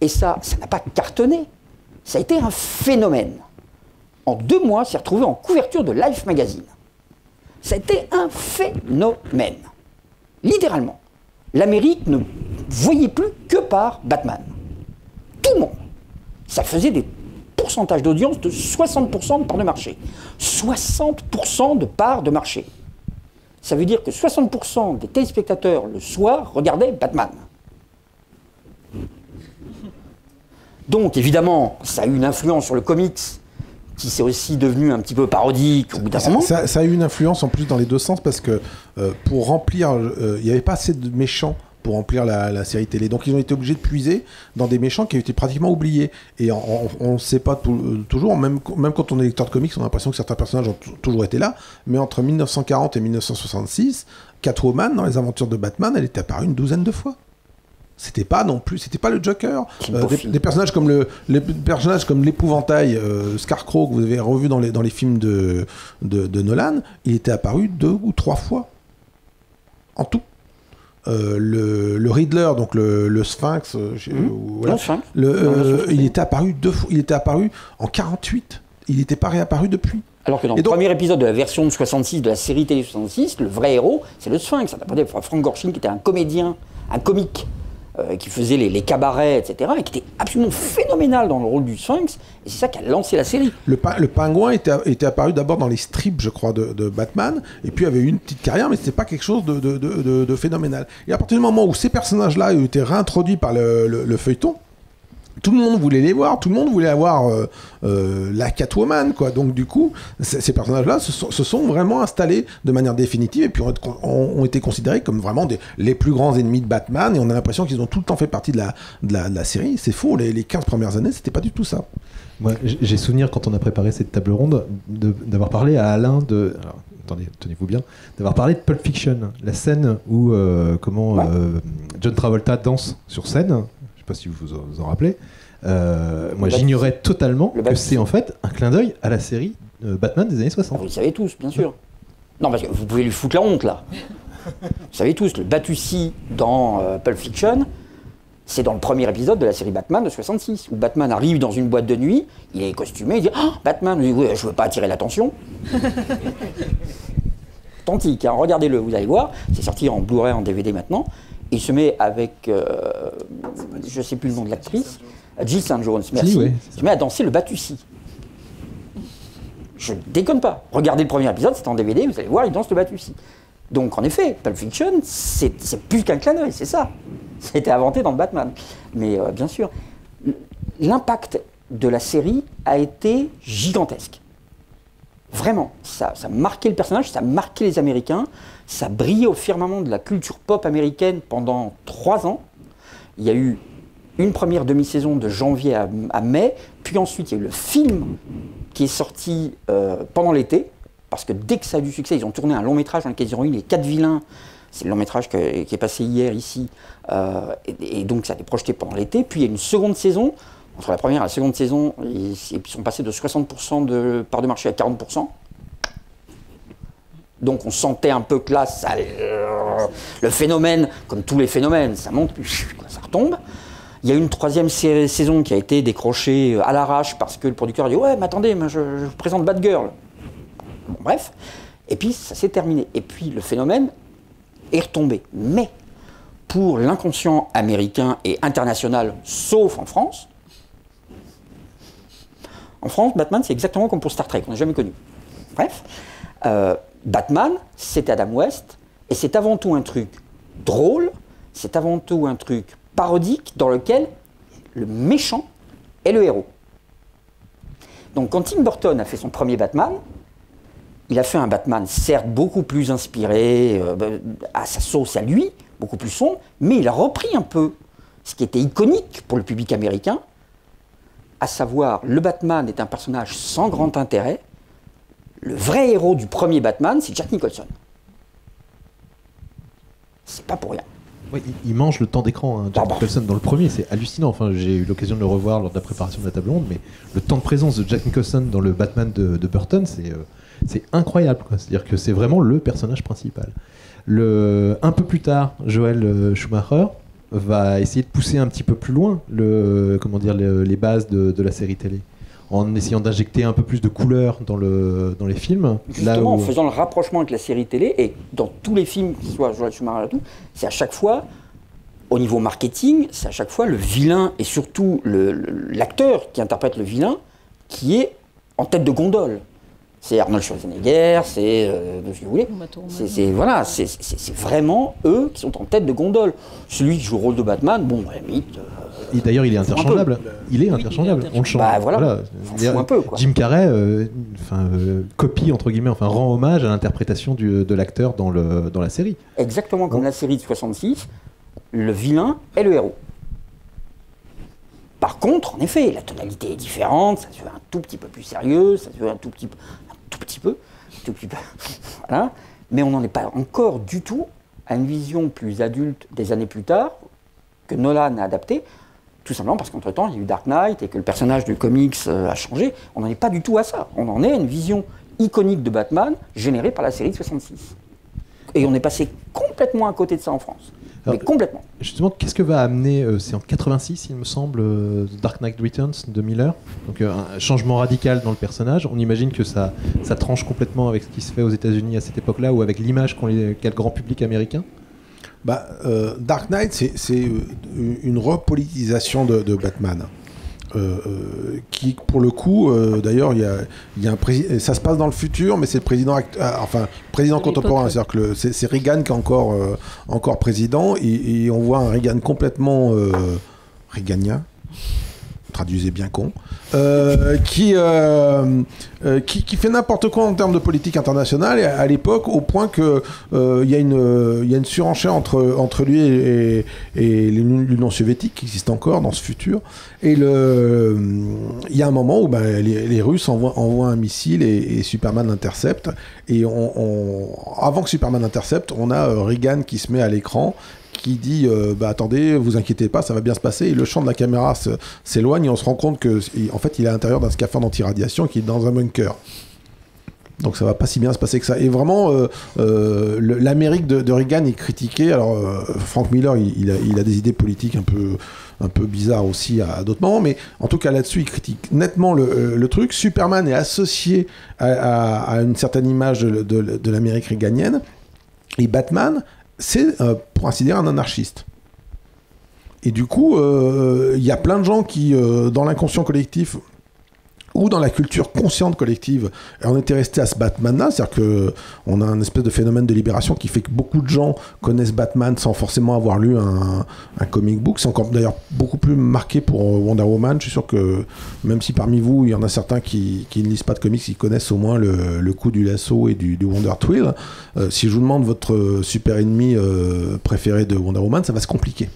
Et ça n'a pas cartonné. Ça a été un phénomène. En 2 mois, c'est retrouvé en couverture de Life Magazine. Ça a été un phénomène. Littéralement. L'Amérique ne voyait plus que par Batman. Tout le monde. Ça faisait des pourcentages d'audience de 60% de part de marché. 60% de part de marché. Ça veut dire que 60% des téléspectateurs le soir regardaient Batman. Donc, évidemment, ça a eu une influence sur le comics, qui s'est aussi devenu un petit peu parodique au bout d'un moment. Ça a eu une influence en plus dans les deux sens, parce que pour remplir, il n'y avait pas assez de méchants pour remplir la série télé. Donc, ils ont été obligés de puiser dans des méchants qui ont été pratiquement oubliés. Et on ne sait pas toujours, même quand on est lecteur de comics, on a l'impression que certains personnages ont toujours été là. Mais entre 1940 et 1966, Catwoman, dans les aventures de Batman, elle est apparue une 12aine de fois. C'était pas non plus, c'était pas le Joker. Des personnages comme l'épouvantail Scarecrow que vous avez revu dans les films de Nolan, il était apparu 2 ou 3 fois en tout. Le Riddler, donc le Sphinx, voilà, il était apparu 2 fois. Il était apparu en 48. Il n'était pas réapparu depuis. Alors que dans le premier épisode de la version de 66 de la série télé 66, le vrai héros, c'est le Sphinx. Ça s'appelait Frank Gorshin, qui était un comédien, un comique. Qui faisait les cabarets, etc., et qui était absolument phénoménal dans le rôle du Sphinx, et c'est ça qui a lancé la série. Le pingouin était apparu d'abord dans les strips, je crois, de Batman, et puis avait eu une petite carrière, mais c'était pas quelque chose de phénoménal. Et à partir du moment où ces personnages-là ont été réintroduits par le feuilleton, tout le monde voulait les voir, tout le monde voulait avoir la Catwoman, quoi. Donc du coup, ces personnages-là se sont vraiment installés de manière définitive et puis ont été considérés comme vraiment les plus grands ennemis de Batman, et on a l'impression qu'ils ont tout le temps fait partie de la série. C'est faux, les 15 premières années, c'était pas du tout ça. Moi, j'ai souvenir, quand on a préparé cette table ronde, d'avoir parlé à Alain de... Alors, attendez, tenez-vous bien, d'avoir parlé de Pulp Fiction, la scène où John Travolta danse sur scène. Je ne sais pas si vous vous en rappelez. Moi, j'ignorais totalement que c'est en fait un clin d'œil à la série Batman des années 60. Vous le savez tous, bien sûr. Non, parce que vous pouvez lui foutre la honte, là. Vous savez tous, le Batusi dans Pulp Fiction, c'est dans le premier épisode de la série Batman de 66, où Batman arrive dans une boîte de nuit, il est costumé, il dit « Ah, Batman !» Il dit « Oui, je ne veux pas attirer l'attention. » authentique, hein, regardez-le, vous allez voir, c'est sorti en Blu-ray, en DVD maintenant. Il se met avec, je ne sais plus le nom de l'actrice, Jill St. Jones, merci. ouais, il se met à danser le Batussi. Je ne déconne pas. Regardez le premier épisode, c'est en DVD, vous allez voir, il danse le Batussi. Donc en effet, Pulp Fiction, c'est plus qu'un clin d'œil, c'est ça. C'était inventé dans le Batman. Mais bien sûr, l'impact de la série a été gigantesque. Vraiment, ça a marqué le personnage, ça a marqué les Américains, ça a brillé au firmament de la culture pop américaine pendant 3 ans. Il y a eu une première demi-saison de janvier à mai, puis ensuite il y a eu le film qui est sorti pendant l'été, parce que dès que ça a eu du succès, ils ont tourné un long métrage dans lequel ils ont eu les 4 vilains. C'est le long métrage qui est passé hier ici, et donc ça a été projeté pendant l'été. Puis il y a une seconde saison. Entre la première et la seconde saison, ils sont passés de 60% de part de marché à 40%. Donc on sentait un peu que là, le phénomène, comme tous les phénomènes, ça monte, puis ça retombe. Il y a eu une troisième saison qui a été décrochée à l'arrache parce que le producteur a dit « Ouais, mais attendez, je vous présente Bad Girl ». Bon, bref. Et puis ça s'est terminé. Et puis le phénomène est retombé. Mais pour l'inconscient américain et international, sauf en France, Batman, c'est exactement comme pour Star Trek, on n'a jamais connu. Bref, Batman, c'est Adam West, et c'est avant tout un truc drôle, c'est avant tout un truc parodique dans lequel le méchant est le héros. Donc quand Tim Burton a fait son premier Batman, il a fait un Batman certes beaucoup plus inspiré, à sa sauce à lui, beaucoup plus sombre, mais il a repris un peu ce qui était iconique pour le public américain, à savoir, le Batman est un personnage sans grand intérêt. Le vrai héros du premier Batman, c'est Jack Nicholson. C'est pas pour rien. Ouais, il mange le temps d'écran, hein, Jack Nicholson, dans le premier, c'est hallucinant. Enfin, j'ai eu l'occasion de le revoir lors de la préparation de la table ronde, mais le temps de présence de Jack Nicholson dans le Batman de Burton, c'est incroyable, quoi. C'est-à-dire que c'est vraiment le personnage principal. Un peu plus tard, Joel Schumacher va essayer de pousser un petit peu plus loin les bases de la série télé, en essayant d'injecter un peu plus de couleur dans les films. Justement, en faisant le rapprochement avec la série télé, et dans tous les films, que ce soit Joel Schumacher et tout, c'est à chaque fois, au niveau marketing, c'est à chaque fois le vilain, et surtout l'acteur qui interprète le vilain, qui est en tête de gondole. C'est Arnold Schwarzenegger, c'est ce que vous voulez. C'est vraiment eux qui sont en tête de gondole. Celui qui joue le rôle de Batman, bon, à la limite. Et d'ailleurs, il est interchangeable. Il est interchangeable. On le change. Bah voilà. On fout un peu, quoi. Jim Carrey, copie entre guillemets, rend hommage à l'interprétation de l'acteur dans la série. Exactement comme la série de 66, le vilain est le héros. Par contre, en effet, la tonalité est différente, ça se veut un tout petit peu plus sérieux, ça se veut un tout petit peu, voilà. Mais on n'en est pas encore du tout à une vision plus adulte des années plus tard que Nolan a adapté, tout simplement parce qu'entre-temps, il y a eu Dark Knight et que le personnage du comics a changé. On n'en est pas du tout à ça. On en est à une vision iconique de Batman générée par la série de 66. Et on est passé complètement à côté de ça en France. Alors, mais complètement. Justement, qu'est-ce que va amener, c'est en 86 il me semble, Dark Knight Returns de Miller, donc un changement radical dans le personnage. On imagine que ça tranche complètement avec ce qui se fait aux États-Unis à cette époque-là, ou avec l'image qu'a le grand public américain. Dark Knight, c'est une repolitisation de Batman. Qui, pour le coup, d'ailleurs, il y a un président. Ça se passe dans le futur, mais c'est le président, président contemporain. C'est-à-dire que c'est Reagan qui est encore président, et on voit un Reagan complètement Reaganien. Traduisez bien con, qui fait n'importe quoi en termes de politique internationale à l'époque, au point que il y a une surenchère entre lui et l'Union soviétique qui existe encore dans ce futur. Et il y a un moment où les Russes envoient un missile et Superman l'intercepte. Et avant que Superman intercepte, on a Reagan qui se met à l'écran, qui dit attendez, vous inquiétez pas, ça va bien se passer. Et le champ de la caméra s'éloigne et on se rend compte que en fait il est à l'intérieur d'un scaphandre anti-radiation qui est dans un bunker. Donc ça va pas si bien se passer que ça. Et vraiment, l'Amérique de Reagan est critiquée. Alors Frank Miller, il a des idées politiques un peu bizarres aussi à d'autres moments, mais en tout cas là-dessus, il critique nettement le truc. Superman est associé à une certaine image de l'Amérique réganienne, et Batman, c'est pour ainsi dire un anarchiste. Et du coup, il y a plein de gens qui, dans l'inconscient collectif, ou dans la culture consciente collective, on était resté à ce Batman-là, c'est-à-dire qu'on a un espèce de phénomène de libération qui fait que beaucoup de gens connaissent Batman sans forcément avoir lu un comic book. C'est encore d'ailleurs beaucoup plus marqué pour Wonder Woman. Je suis sûr que même si parmi vous, il y en a certains qui ne lisent pas de comics, ils connaissent au moins le coup du lasso et du Wonder Twill. Si je vous demande votre super ennemi préféré de Wonder Woman, ça va se compliquer.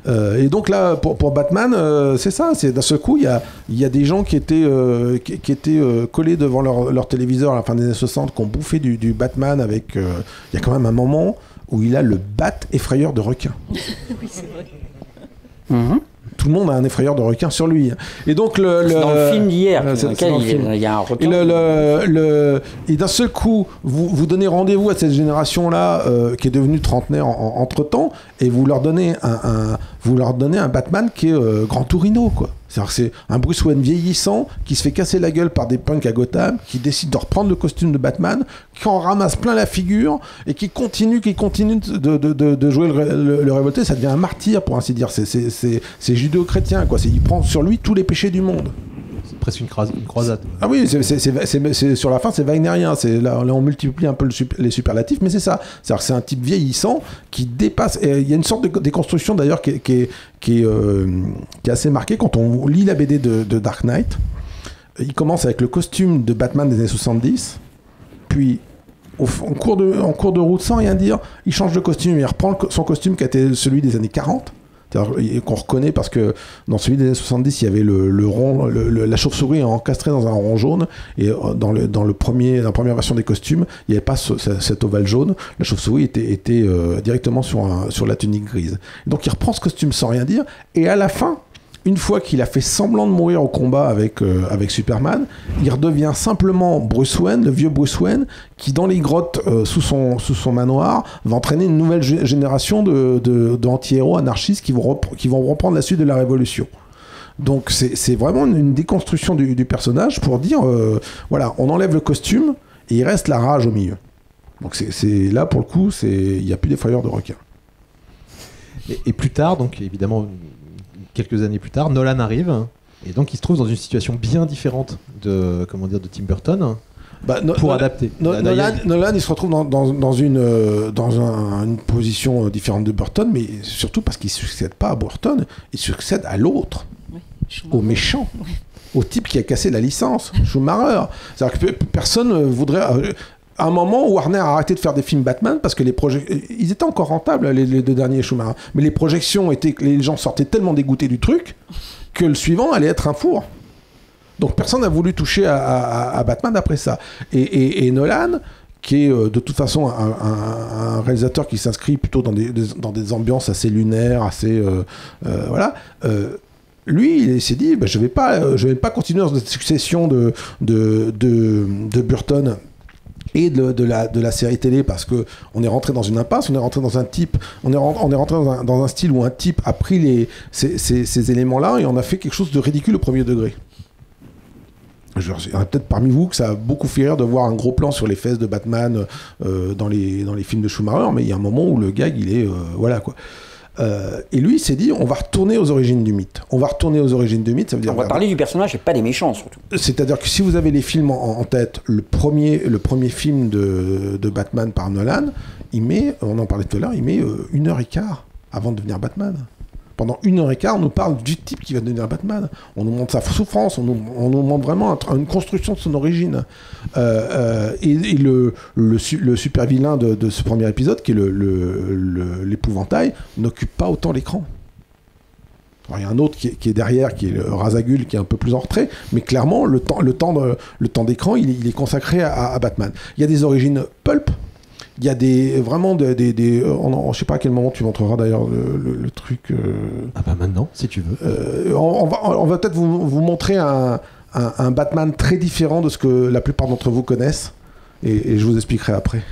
Et donc là, pour Batman, c'est ça. C'est d'un seul coup, il y a des gens qui étaient collés devant leur téléviseur à la fin des années 60, qui ont bouffé du Batman avec. Il y a quand même un moment où il a le bat effrayeur de requin. Oui, c'est vrai. Mm-hmm. Tout le monde a un effrayeur de requin sur lui. Et donc dans le film d'hier, dans lequel il y a un requin. Et d'un seul coup, vous donnez rendez-vous à cette génération-là qui est devenue trentenaire entre-temps, et vous leur donnez un Batman qui est Grand Torino, quoi. C'est-à-dire que c'est un Bruce Wayne vieillissant qui se fait casser la gueule par des punks à Gotham, qui décide de reprendre le costume de Batman, qui en ramasse plein la figure et qui continue de jouer le révolté. Ça devient un martyr, pour ainsi dire. C'est judéo-chrétien, quoi. Il prend sur lui tous les péchés du monde. C'est presque une croisade. Ah oui, c'est sur la fin, c'est wagnérien. Là, on multiplie un peu les superlatifs, mais c'est ça. C'est-à-dire que c'est un type vieillissant qui dépasse. Il y a une sorte de déconstruction d'ailleurs qui est assez marquée quand on lit la BD de Dark Knight. Il commence avec le costume de Batman des années 70, puis en cours de route, sans rien dire, il change de costume, il reprend son costume qui a été celui des années 40. Qu'on reconnaît parce que dans celui des années 70, il y avait le rond, la chauve-souris encastrée dans un rond jaune, et dans la première version des costumes, il n'y avait pas cet ovale jaune. La chauve-souris était directement sur la tunique grise. Donc il reprend ce costume sans rien dire, et à la fin, une fois qu'il a fait semblant de mourir au combat avec Superman, il redevient simplement Bruce Wayne, le vieux Bruce Wayne, qui dans les grottes sous son manoir va entraîner une nouvelle génération d'anti-héros anarchistes qui vont reprendre la suite de la Révolution. Donc c'est vraiment une déconstruction du personnage pour dire, voilà, on enlève le costume et il reste la rage au milieu. Donc c'est là, pour le coup, il n'y a plus d'effrayeur de requin. Et plus tard, donc évidemment... Quelques années plus tard, Nolan arrive et donc il se trouve dans une situation bien différente de Tim Burton pour adapter. Nolan, il se retrouve dans une position différente de Burton, mais surtout parce qu'il ne succède pas à Burton, il succède à l'autre, au méchant, au type qui a cassé la licence, Schumacher. C'est-à-dire que personne voudrait... À un moment, Warner a arrêté de faire des films Batman parce que ils étaient encore rentables, les deux derniers Schumacher. Mais les projections les gens sortaient tellement dégoûtés du truc que le suivant allait être un four. Donc personne n'a voulu toucher à Batman après ça. Et Nolan, qui est de toute façon un réalisateur qui s'inscrit plutôt dans des ambiances assez lunaires, assez voilà. Lui, il s'est dit, je vais pas continuer dans cette succession de Burton et de la série télé, parce que on est rentré dans une impasse, on est rentré dans un style où un type a pris ces éléments-là et on a fait quelque chose de ridicule au premier degré. Il y en a peut-être parmi vous que ça a beaucoup fait rire de voir un gros plan sur les fesses de Batman dans les films de Schumacher, mais il y a un moment où le gag il est voilà quoi. Et lui, il s'est dit, on va retourner aux origines du mythe. Ça veut dire, on va parler du personnage et pas des méchants, surtout. C'est-à-dire que si vous avez les films en tête, le premier film de Batman par Nolan, on en parlait tout à l'heure, il met 1h15 avant de devenir Batman. Pendant 1h15, on nous parle du type qui va devenir Batman. On nous montre sa souffrance, on nous montre vraiment une construction de son origine. Et le super vilain de ce premier épisode, qui est l'épouvantail, n'occupe pas autant l'écran. Alors, il y a un autre qui est derrière, qui est le Razagul, qui est un peu plus en retrait, mais clairement, le temps d'écran, il est consacré à Batman. Il y a des origines pulp. Il y a je sais pas à quel moment tu montreras d'ailleurs le truc. Ah bah maintenant, si tu veux. On va peut-être vous montrer un Batman très différent de ce que la plupart d'entre vous connaissent, et je vous expliquerai après.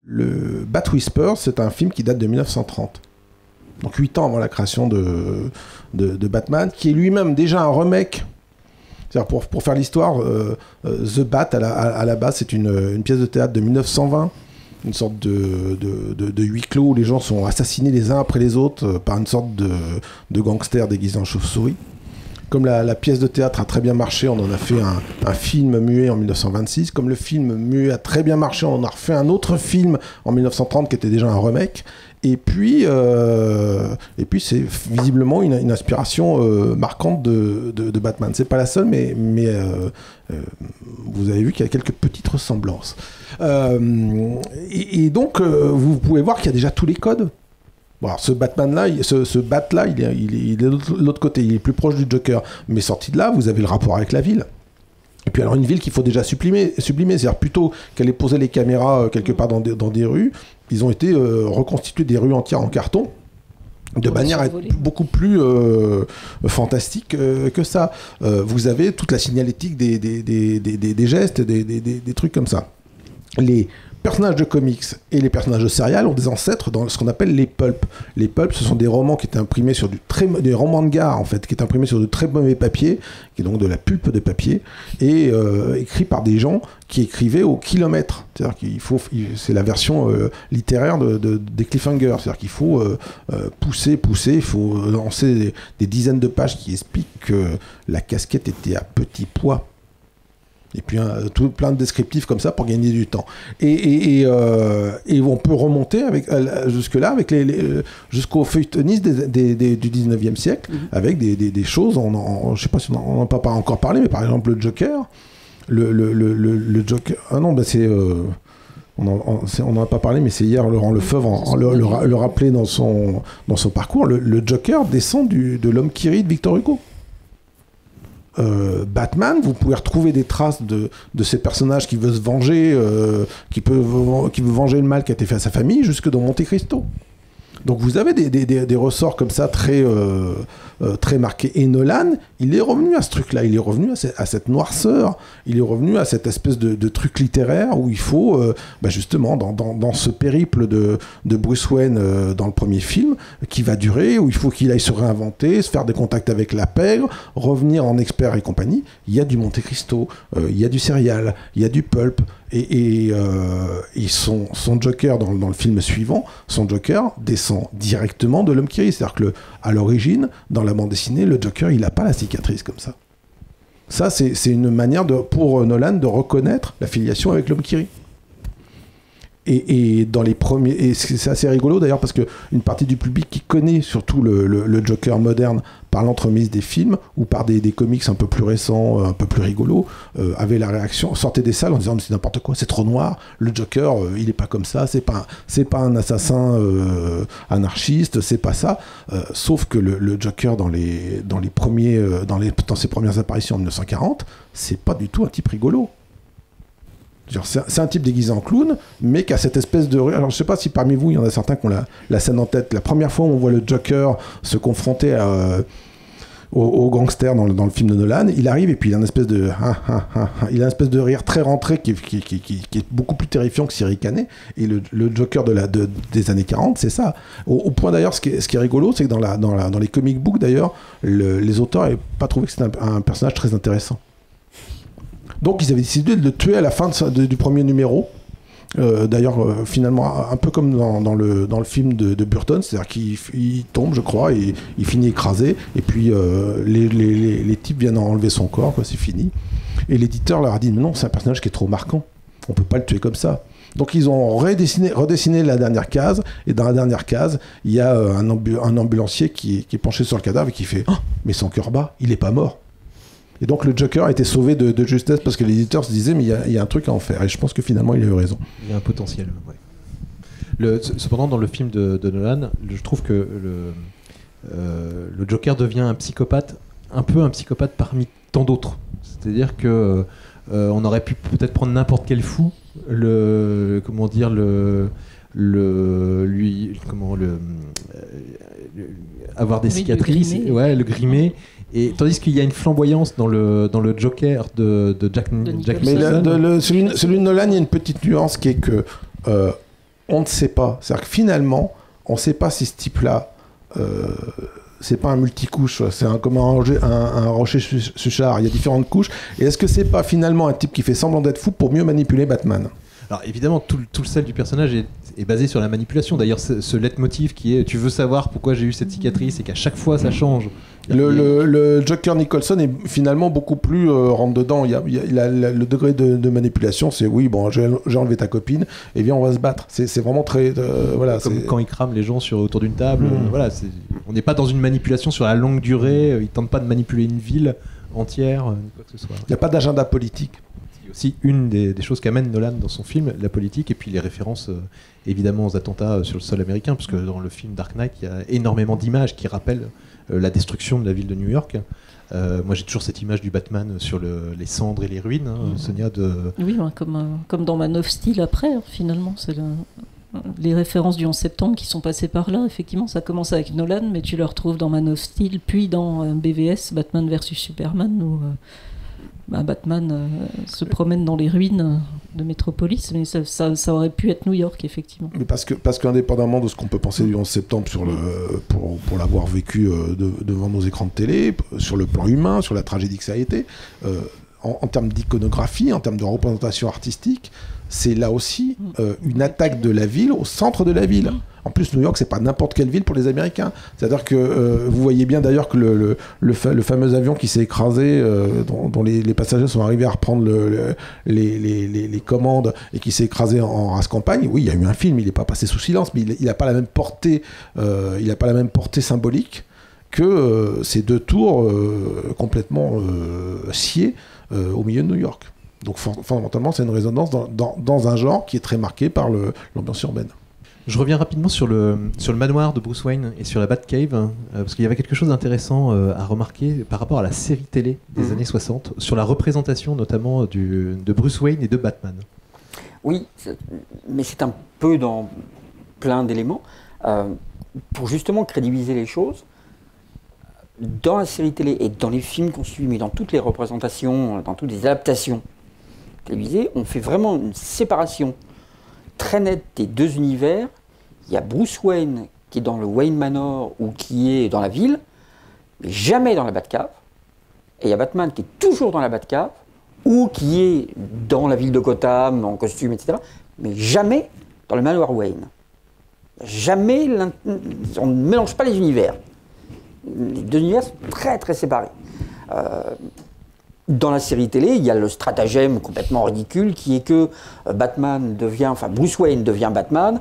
Le Bat Whisper, c'est un film qui date de 1930. Donc 8 ans avant la création de Batman, qui est lui-même déjà un remake. C'est-à-dire pour faire l'histoire, The Bat, à la base, c'est une pièce de théâtre de 1920, une sorte de huis clos où les gens sont assassinés les uns après les autres par une sorte de gangster déguisé en chauve-souris. Comme la pièce de théâtre a très bien marché, on en a fait un film muet en 1926. Comme le film muet a très bien marché, on en a refait un autre film en 1930 qui était déjà un remake. Et puis c'est visiblement une inspiration marquante de Batman. C'est pas la seule, mais vous avez vu qu'il y a quelques petites ressemblances. Et donc, vous pouvez voir qu'il y a déjà tous les codes. Bon, alors ce Batman-là, ce Bat-là, il est de l'autre côté, il est plus proche du Joker. Mais sorti de là, vous avez le rapport avec la ville. Et puis alors une ville qu'il faut déjà sublimer, c'est-à-dire plutôt qu'aller poser les caméras quelque part dans des rues, ils ont été reconstitués des rues entières en carton, de manière à être beaucoup plus fantastique que ça. Vous avez toute la signalétique des gestes, des trucs comme ça. Les personnages de comics et les personnages de serial ont des ancêtres dans ce qu'on appelle les pulps. Les pulps, ce sont des romans qui étaient imprimés sur des romans de gare en fait, qui étaient imprimés sur de très mauvais papier, qui est donc de la pulpe de papier, et écrits par des gens qui écrivaient au kilomètre. C'est-à-dire c'est la version littéraire des cliffhangers. C'est-à-dire qu'il faut pousser, il faut lancer des dizaines de pages qui expliquent que la casquette était à petit poids. Et puis plein de descriptifs comme ça pour gagner du temps. Et on peut remonter jusque-là jusqu'aux feuilletonistes du 19e siècle, avec des choses, je ne sais pas si on n'en a pas encore parlé, mais par exemple le Joker. Le Joker. Ah non, bah c'est. On n'en a pas parlé, mais c'est hier Laurent Lefebvre le rappelait dans son parcours. Le Joker descend de l'homme qui rit de Victor Hugo. Batman, vous pouvez retrouver des traces de ces personnages qui veulent se venger, qui veut venger le mal qui a été fait à sa famille, jusque dans Monte Cristo. Donc vous avez des ressorts comme ça très marqués. Et Nolan, il est revenu à ce truc-là, il est revenu à cette noirceur, il est revenu à cette espèce de truc littéraire où il faut, justement, dans ce périple de Bruce Wayne dans le premier film, qui va durer, où il faut qu'il aille se réinventer, se faire des contacts avec la pègre, revenir en expert et compagnie, il y a du Monte Cristo, il y a du serial, il y a du pulp. Et son Joker dans le film suivant, son Joker descend directement de l'homme qui rit. C'est-à-dire que à l'origine, dans la bande dessinée, le Joker, il n'a pas la cicatrice comme ça. Ça, c'est une manière pour Nolan de reconnaître la filiation avec l'homme qui rit. Et dans les premiers, et c'est assez rigolo d'ailleurs parce que une partie du public qui connaît surtout le Joker moderne par l'entremise des films ou par des comics un peu plus récents, un peu plus rigolos, avait la réaction, sortait des salles en disant mais c'est n'importe quoi, c'est trop noir, le Joker il est pas comme ça, c'est pas un assassin anarchiste, c'est pas ça. Sauf que le Joker dans ses premières apparitions en 1940, c'est pas du tout un type rigolo. C'est un type déguisé en clown, mais qui a cette espèce de... Alors, je sais pas si parmi vous, il y en a certains qui ont la scène en tête. La première fois où on voit le Joker se confronter au gangster dans le film de Nolan, il arrive et puis il a une espèce de... il a une espèce de rire très rentré qui est beaucoup plus terrifiant que s'il ricanait. Et le Joker des années 40, c'est ça. Au point d'ailleurs, ce qui est rigolo, c'est que dans les comic books, d'ailleurs, les auteurs n'avaient pas trouvé que c'était un personnage très intéressant. Donc ils avaient décidé de le tuer à la fin du premier numéro. D'ailleurs, finalement, un peu comme dans le film de Burton, c'est-à-dire qu'il tombe, je crois, et il finit écrasé. Et puis les types viennent enlever son corps, quoi, c'est fini. Et l'éditeur leur a dit, mais non, c'est un personnage qui est trop marquant. On peut pas le tuer comme ça. Donc ils ont redessiné la dernière case. Et dans la dernière case, il y a un ambulancier qui est penché sur le cadavre et qui fait, oh, mais son cœur bat, il est pas mort. Et donc le Joker a été sauvé de justesse parce que l'éditeur se disait mais il y a un truc à en faire. Et je pense que finalement il a eu raison. Il y a un potentiel, ouais. Cependant, dans le film de Nolan, je trouve que le Joker devient un psychopathe parmi tant d'autres. C'est-à-dire que on aurait pu peut-être prendre n'importe quel fou, avoir des cicatrices, le grimer. Et tandis qu'il y a une flamboyance dans le Joker de Jack Nicholson. Mais celui de Nolan, il y a une petite nuance qui est que on ne sait pas. C'est-à-dire que finalement, on ne sait pas si ce type-là, c'est pas un multicouche, c'est comme un rocher Suchard. Il y a différentes couches. Et est-ce que c'est pas finalement un type qui fait semblant d'être fou pour mieux manipuler Batman ? Alors évidemment, tout le sel du personnage est basé sur la manipulation. D'ailleurs, ce leitmotiv qui est « tu veux savoir pourquoi j'ai eu cette cicatrice » et qu'à chaque fois ça change. Le Joker Nicholson est finalement beaucoup plus rentre-dedans. Il a le degré de manipulation, c'est oui, bon, j'ai enlevé ta copine et viens, on va se battre. C'est vraiment très... voilà, comme quand il crame les gens autour d'une table. Voilà, on n'est pas dans une manipulation sur la longue durée. Il ne tente pas de manipuler une ville entière, quoi que ce soit. Il n'y a pas d'agenda politique. Aussi une des choses qu'amène Nolan dans son film, la politique, et puis les références évidemment aux attentats sur le sol américain, parce que dans le film Dark Knight, il y a énormément d'images qui rappellent la destruction de la ville de New York. Moi j'ai toujours cette image du Batman sur les cendres et les ruines, Sonia. Oui, comme dans Man of Steel après, finalement, c'est les références du 11 septembre qui sont passées par là. Effectivement, ça commence avec Nolan, mais tu le retrouves dans Man of Steel, puis dans BVS, Batman vs Superman, où... Batman se promène dans les ruines de Metropolis, mais ça aurait pu être New York, effectivement. Mais parce qu'indépendamment de ce qu'on peut penser du 11 septembre pour l'avoir vécu devant nos écrans de télé, sur le plan humain, sur la tragédie que ça a été, en termes d'iconographie, en termes de représentation artistique, c'est là aussi une attaque de la ville au centre de la ville. En plus, New York, c'est pas n'importe quelle ville pour les Américains. C'est-à-dire que vous voyez bien d'ailleurs que le fameux avion qui s'est écrasé, dont les passagers sont arrivés à reprendre les commandes et qui s'est écrasé en race campagne. Oui, il y a eu un film, il n'est pas passé sous silence, mais il n'a pas la même portée. Il n'a pas la même portée symbolique que ces deux tours complètement sciées au milieu de New York. Donc fondamentalement, c'est une résonance dans un genre qui est très marqué par l'ambiance urbaine. Je reviens rapidement sur le manoir de Bruce Wayne et sur la Batcave, parce qu'il y avait quelque chose d'intéressant à remarquer par rapport à la série télé des années 60, sur la représentation notamment de Bruce Wayne et de Batman. Oui, mais c'est un peu dans plein d'éléments. Pour justement crédibiliser les choses, dans la série télé et dans les films qu'on suit, mais dans toutes les représentations, dans toutes les adaptations télévisées, on fait vraiment une séparation très nette des deux univers. Il y a Bruce Wayne qui est dans le Wayne Manor ou qui est dans la ville, mais jamais dans la Batcave. Et il y a Batman qui est toujours dans la Batcave, ou qui est dans la ville de Gotham, en costume, etc., mais jamais dans le manoir Wayne. Jamais, on ne mélange pas les univers. Les deux univers sont très très séparés. Dans la série télé, il y a le stratagème complètement ridicule qui est que Bruce Wayne devient Batman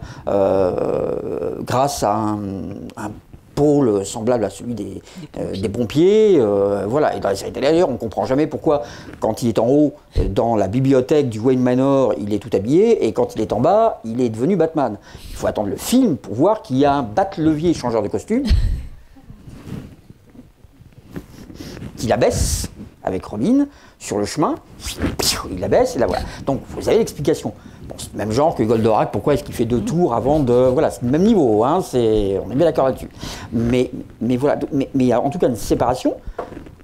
grâce à un pôle semblable à celui des pompiers. Voilà. Et dans la série télé, d'ailleurs, on ne comprend jamais pourquoi, quand il est en haut, dans la bibliothèque du Wayne Manor, il est tout habillé, et quand il est en bas, il est devenu Batman. Il faut attendre le film pour voir qu'il y a un bat-levier changeur de costume qu'il abaisse avec Robin sur le chemin, il l'abaisse et là voilà. Donc vous avez l'explication. Bon, c'est le même genre que Goldorak, pourquoi est-ce qu'il fait 2 tours avant de... Voilà, c'est le même niveau, hein, on est bien d'accord là-dessus. Mais voilà, mais il y a en tout cas une séparation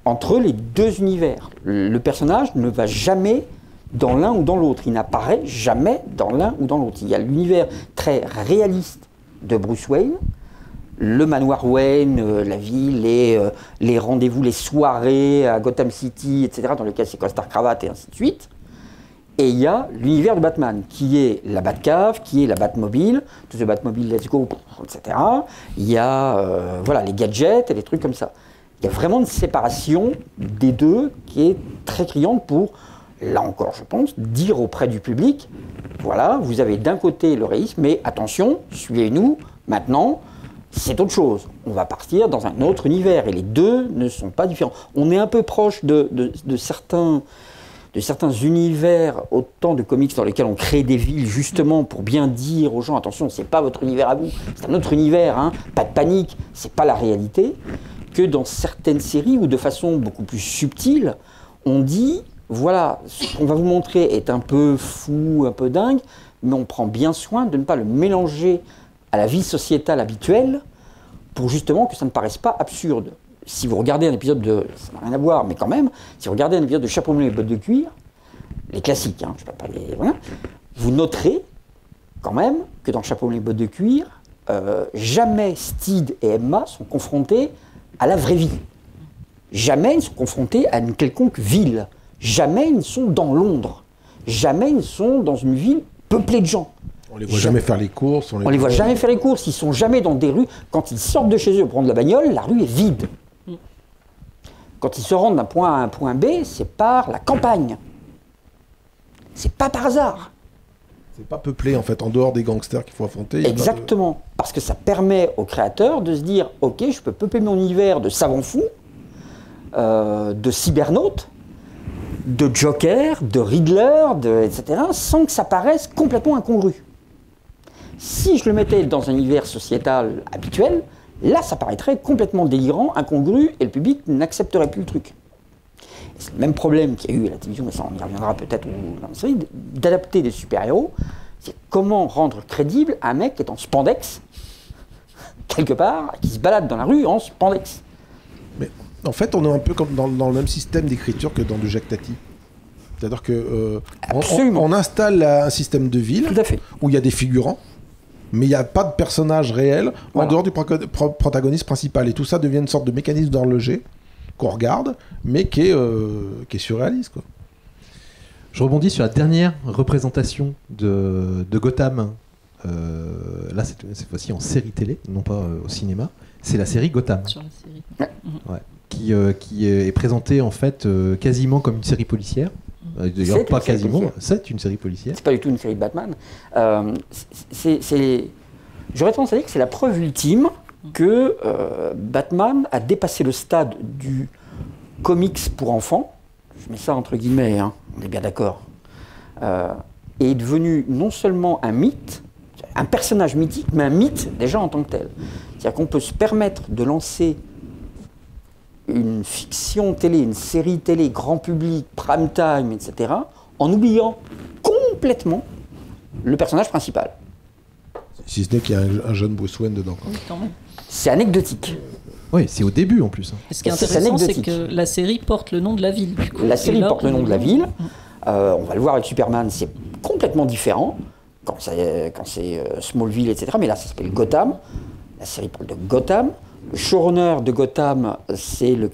entre les deux univers. Le personnage ne va jamais dans l'un ou dans l'autre, il n'apparaît jamais dans l'un ou dans l'autre. Il y a l'univers très réaliste de Bruce Wayne, le manoir Wayne, la ville, les rendez-vous, les soirées à Gotham City, etc., dans lesquelles c'est costard-cravate et ainsi de suite. Et il y a l'univers de Batman, qui est la Batcave, qui est la Batmobile, tout ce Batmobile Let's Go, etc. Il y a voilà, les gadgets et les trucs comme ça. Il y a vraiment une séparation des deux qui est très criante pour, là encore je pense, dire auprès du public, voilà, vous avez d'un côté le réalisme, mais attention, suivez-nous, maintenant, c'est autre chose. On va partir dans un autre univers et les deux ne sont pas différents. On est un peu proche de certains univers, autant de comics dans lesquels on crée des villes justement pour bien dire aux gens attention, c'est pas votre univers à vous, c'est un autre univers, hein, pas de panique, c'est pas la réalité, que dans certaines séries où de façon beaucoup plus subtile, on dit voilà, ce qu'on va vous montrer est un peu fou, un peu dingue, mais on prend bien soin de ne pas le mélanger à la vie sociétale habituelle pour justement que ça ne paraisse pas absurde. Si vous regardez un épisode de... ça n'a rien à voir, mais quand même, si vous regardez un épisode de Chapeau melon et bottes de cuir, les classiques, hein, je ne peux pas les... Voilà, vous noterez quand même que dans Chapeau melon et bottes de cuir, jamais Steed et Emma sont confrontés à la vraie vie. Jamais ils sont confrontés à une quelconque ville. Jamais ils sont dans Londres. Jamais ils sont dans une ville peuplée de gens. On les voit jamais faire les courses. On les voit jamais faire les courses. Ils sont jamais dans des rues. Quand ils sortent de chez eux pour prendre la bagnole, la rue est vide. Quand ils se rendent d'un point A à un point B, c'est par la campagne. C'est pas par hasard. C'est pas peuplé en fait, en dehors des gangsters qu'il faut affronter. Exactement. Parce que ça permet aux créateurs de se dire ok, je peux peupler mon univers de savants fous, de cybernautes, de Joker, de Riddler, etc., sans que ça paraisse complètement incongru. Si je le mettais dans un univers sociétal habituel, là, ça paraîtrait complètement délirant, incongru, et le public n'accepterait plus le truc. C'est le même problème qu'il y a eu à la télévision, mais ça on y reviendra peut-être dans la série, d'adapter des super-héros. C'est comment rendre crédible un mec qui est en spandex, quelque part, qui se balade dans la rue en spandex. Mais en fait, on est un peu comme dans le même système d'écriture que dans du Jacques Tati. C'est-à-dire que on installe un système de ville où il y a des figurants, mais il n'y a pas de personnage réel en dehors du protagoniste principal. Et tout ça devient une sorte de mécanisme d'horloger qu'on regarde, mais qui est surréaliste, quoi. Je rebondis sur la dernière représentation de Gotham, là cette fois-ci en série télé, non pas au cinéma. C'est la série Gotham. Sur la série. Ouais. Qui est présentée en fait quasiment comme une série policière. D'ailleurs, pas quasiment, c'est une série policière. C'est pas du tout une série de Batman. J'aurais tendance à dire que c'est la preuve ultime que Batman a dépassé le stade du comics pour enfants, je mets ça entre guillemets, hein, on est bien d'accord, et est devenu non seulement un mythe, un personnage mythique, mais un mythe déjà en tant que tel. C'est-à-dire qu'on peut se permettre de lancer une fiction télé, une série télé, grand public, prime time, etc., en oubliant complètement le personnage principal. Si ce n'est qu'il y a un jeune Bruce Wayne dedans. Oui, quand même. C'est anecdotique. Oui, c'est au début en plus. Ce qui est intéressant, c'est que la série porte le nom de la ville. Du coup. La série porte le nom de la ville. On va le voir avec Superman, c'est complètement différent quand c'est Smallville, etc. Mais là, ça s'appelle Gotham. La série parle de Gotham. Le showrunner de Gotham, c'est le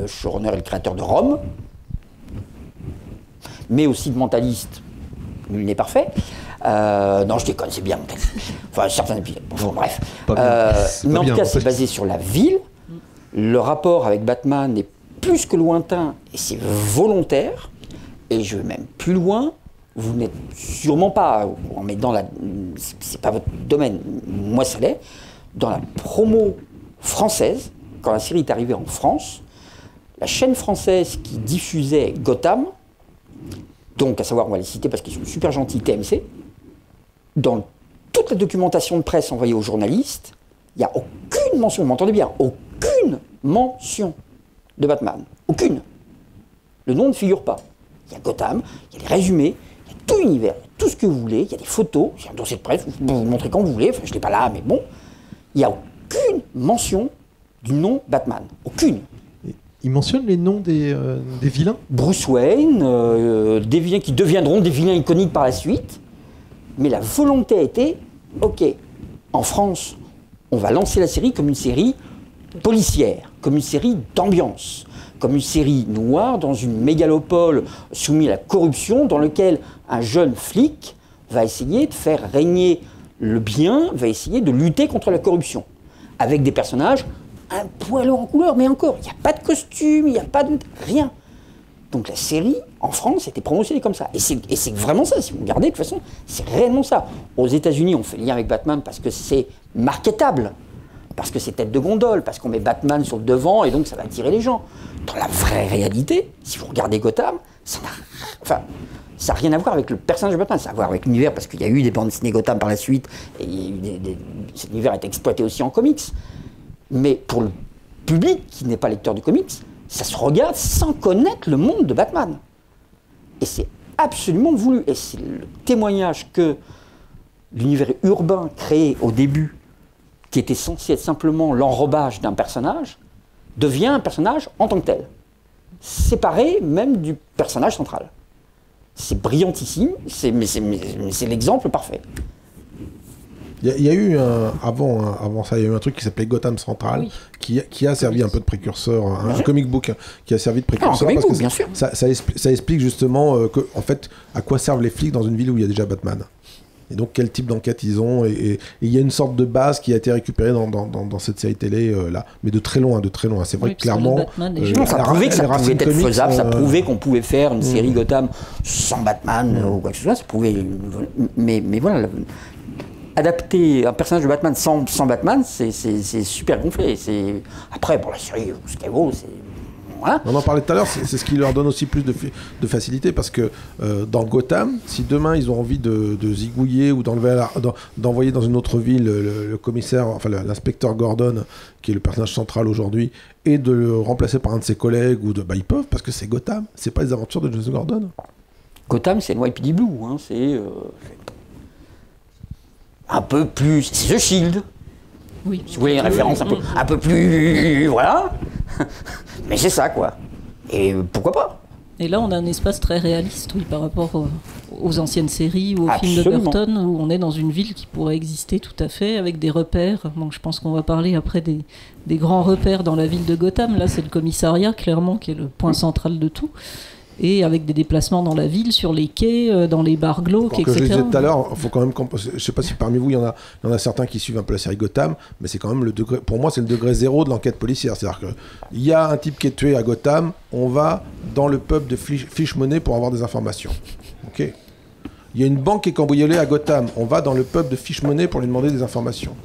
showrunner et le créateur de Rome. mais aussi de mentaliste. Nul n'est parfait. Non, je déconne, c'est bien mentaliste. Enfin, certains épisodes. Bon, bref. Mais en tout cas, c'est basé sur la ville. Le rapport avec Batman est plus que lointain et c'est volontaire. Et je vais même plus loin. Vous n'êtes sûrement pas, mais c'est pas votre domaine. Moi, ça l'est. Dans la promo française, quand la série est arrivée en France, la chaîne française qui diffusait Gotham, donc à savoir, on va les citer parce qu'ils sont super gentils, TMC, dans toute la documentation de presse envoyée aux journalistes, il n'y a aucune mention, vous m'entendez bien, aucune mention de Batman. Aucune. Le nom ne figure pas. Il y a Gotham, il y a des résumés, il y a tout l'univers, tout ce que vous voulez, il y a des photos, il y a un dossier de presse, vous pouvez vous montrer quand vous voulez, enfin, je ne l'ai pas là, mais bon. Il n'y a aucune mention du nom Batman. Aucune. Il mentionne les noms des vilains. Bruce Wayne, des vilains qui deviendront des vilains iconiques par la suite. Mais la volonté a été, ok, en France, on va lancer la série comme une série policière, comme une série d'ambiance, comme une série noire dans une mégalopole soumise à la corruption, dans laquelle un jeune flic va essayer de faire régner le bien, va essayer de lutter contre la corruption, avec des personnages un poil en couleur, mais encore, il n'y a pas de costume, il n'y a pas de... rien. Donc la série, en France, était promotionnée comme ça. Et c'est vraiment ça, si vous regardez, de toute façon, c'est réellement ça. Aux États-Unis, on fait le lien avec Batman parce que c'est marketable, parce que c'est tête de gondole, parce qu'on met Batman sur le devant et donc ça va attirer les gens. Dans la vraie réalité, si vous regardez Gotham, ça n'a rien à voir avec le personnage de Batman, ça a à voir avec l'univers, parce qu'il y a eu des bandes dessinées Gotham par la suite, et cet univers est exploité aussi en comics. Mais pour le public qui n'est pas lecteur de comics, ça se regarde sans connaître le monde de Batman. Et c'est absolument voulu. Et c'est le témoignage que l'univers urbain créé au début, qui était censé être simplement l'enrobage d'un personnage, devient un personnage en tant que tel. Séparé même du personnage central. C'est brillantissime, mais c'est l'exemple parfait. Il y a eu avant ça, il y a eu un truc qui s'appelait Gotham Central, oui. qui a servi un peu de précurseur, un comic book qui a servi de précurseur. Parce que bien sûr. Ça explique justement en fait, à quoi servent les flics dans une ville où il y a déjà Batman. Et donc quel type d'enquête ils ont. Et il y a une sorte de base qui a été récupérée dans cette série télé là. Mais de très loin. C'est vrai que clairement... ça prouvait que ça pouvait être faisable, ça prouvait qu'on pouvait faire une série Gotham sans Batman ou quoi que ce soit. Ça prouvait... Mais voilà... Adapter un personnage de Batman sans Batman, c'est super gonflé. Après, pour la série, ce qu'elle vaut, c'est... Voilà. On en parlait tout à l'heure, c'est ce qui leur donne aussi plus de facilité, parce que dans Gotham, si demain ils ont envie de zigouiller ou d'envoyer dans une autre ville le commissaire, enfin l'inspecteur Gordon, qui est le personnage central aujourd'hui, et de le remplacer par un de ses collègues, ils peuvent, parce que c'est Gotham, c'est pas les aventures de Jason Gordon. Gotham, c'est NYPD Blue, hein, c'est... un peu plus... C'est The Shield. Oui. Si vous voulez une référence un peu plus... Voilà. Mais c'est ça, quoi. Et pourquoi pas? Et là, on a un espace très réaliste, oui, par rapport aux anciennes séries ou aux films de Burton, où on est dans une ville qui pourrait exister tout à fait, avec des repères. Donc je pense qu'on va parler après des grands repères dans la ville de Gotham. Là, c'est le commissariat, clairement, qui est le point central de tout. Et avec des déplacements dans la ville, sur les quais, dans les bars glauques, etc. Je le disais tout à l'heure, faut quand même, je ne sais pas si parmi vous, il y en a certains qui suivent un peu la série Gotham, mais c'est quand même le degré, pour moi, c'est le degré zéro de l'enquête policière. C'est-à-dire qu'il y a un type qui est tué à Gotham, on va dans le pub de Fish Money pour avoir des informations. Ok. Il y a une banque qui est cambriolée à Gotham, on va dans le pub de Fish Money pour lui demander des informations.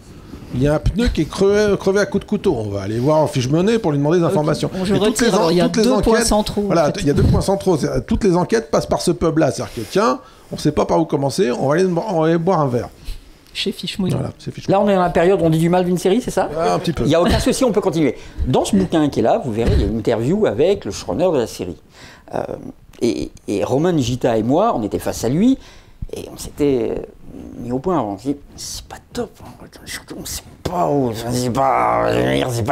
Il y a un pneu qui est crevé à coups de couteau. On va aller voir Fish Money pour lui demander des informations. Bon, il y a deux points centraux. Voilà, il y a 2 points centraux. Toutes les enquêtes passent par ce pub-là. C'est-à-dire que, tiens, on ne sait pas par où commencer, on va aller boire un verre. Chez Fish Money. Voilà, là, on est dans la période où on dit du mal d'une série, c'est ça? Un petit peu. Il n'y a aucun souci, on peut continuer. Dans ce bouquin qui est là, vous verrez, il y a une interview avec le showrunner de la série. Et Roman Gita et moi, on était face à lui. Et on s'était mis au point, on s'est dit, c'est pas top, c'est pas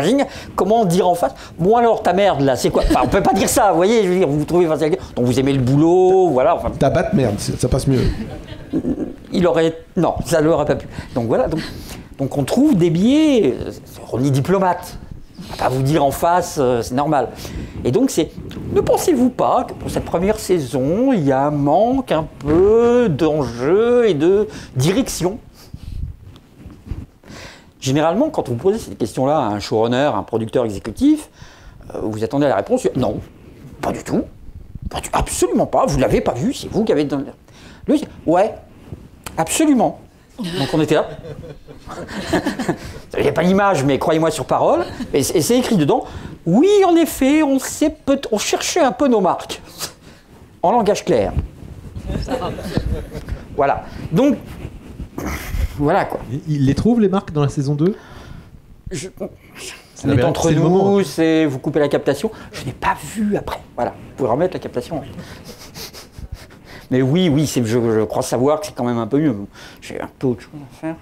génial. Comment dire en face? Bon alors, ta merde là, c'est quoi? Enfin, on peut pas dire ça, vous voyez, je veux dire, vous vous trouvez face à quelqu'un, donc vous aimez le boulot, voilà. Enfin, ta batte merde, ça passe mieux. Non, ça ne l'aurait pas pu. Donc voilà, donc on trouve des biais, on est diplomate. On va pas vous dire en face, c'est normal. Et donc, ne pensez-vous pas que pour cette première saison, il y a un manque un peu d'enjeu et de direction? Généralement, quand vous posez cette question-là à un showrunner, à un producteur exécutif, vous attendez à la réponse, non, pas du tout, absolument pas, vous l'avez pas vu, c'est vous qui avez... Lui, ouais, absolument. Donc on était là. Il n'y a pas l'image, mais croyez-moi sur parole. Et c'est écrit dedans. Oui, en effet, on cherchait un peu nos marques. En langage clair. Voilà. Donc, voilà quoi. Il les trouve, les marques, dans la saison 2 On est entre nous, vous coupez la captation. Je n'ai pas vu après. Voilà. Vous pouvez remettre la captation. Mais oui, je crois savoir que c'est quand même un peu mieux. J'ai un peu autre chose à faire.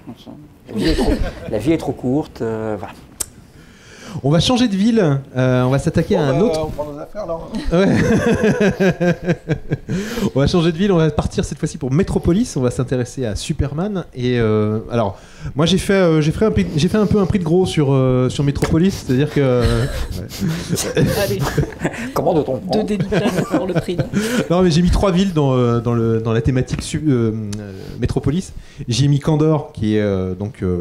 La vie est trop courte. Voilà. On va changer de ville. On va s'attaquer à un autre. On prend nos affaires là. Ouais. On va changer de ville. On va partir cette fois-ci pour Metropolis. On va s'intéresser à Superman. Et alors, moi j'ai fait un peu un prix de gros sur Metropolis, c'est-à-dire que. Allez, Comment doit-on 2 dédicaces pour le prix. Là. Non, mais j'ai mis 3 villes dans la thématique Metropolis. J'ai mis Kandor, qui est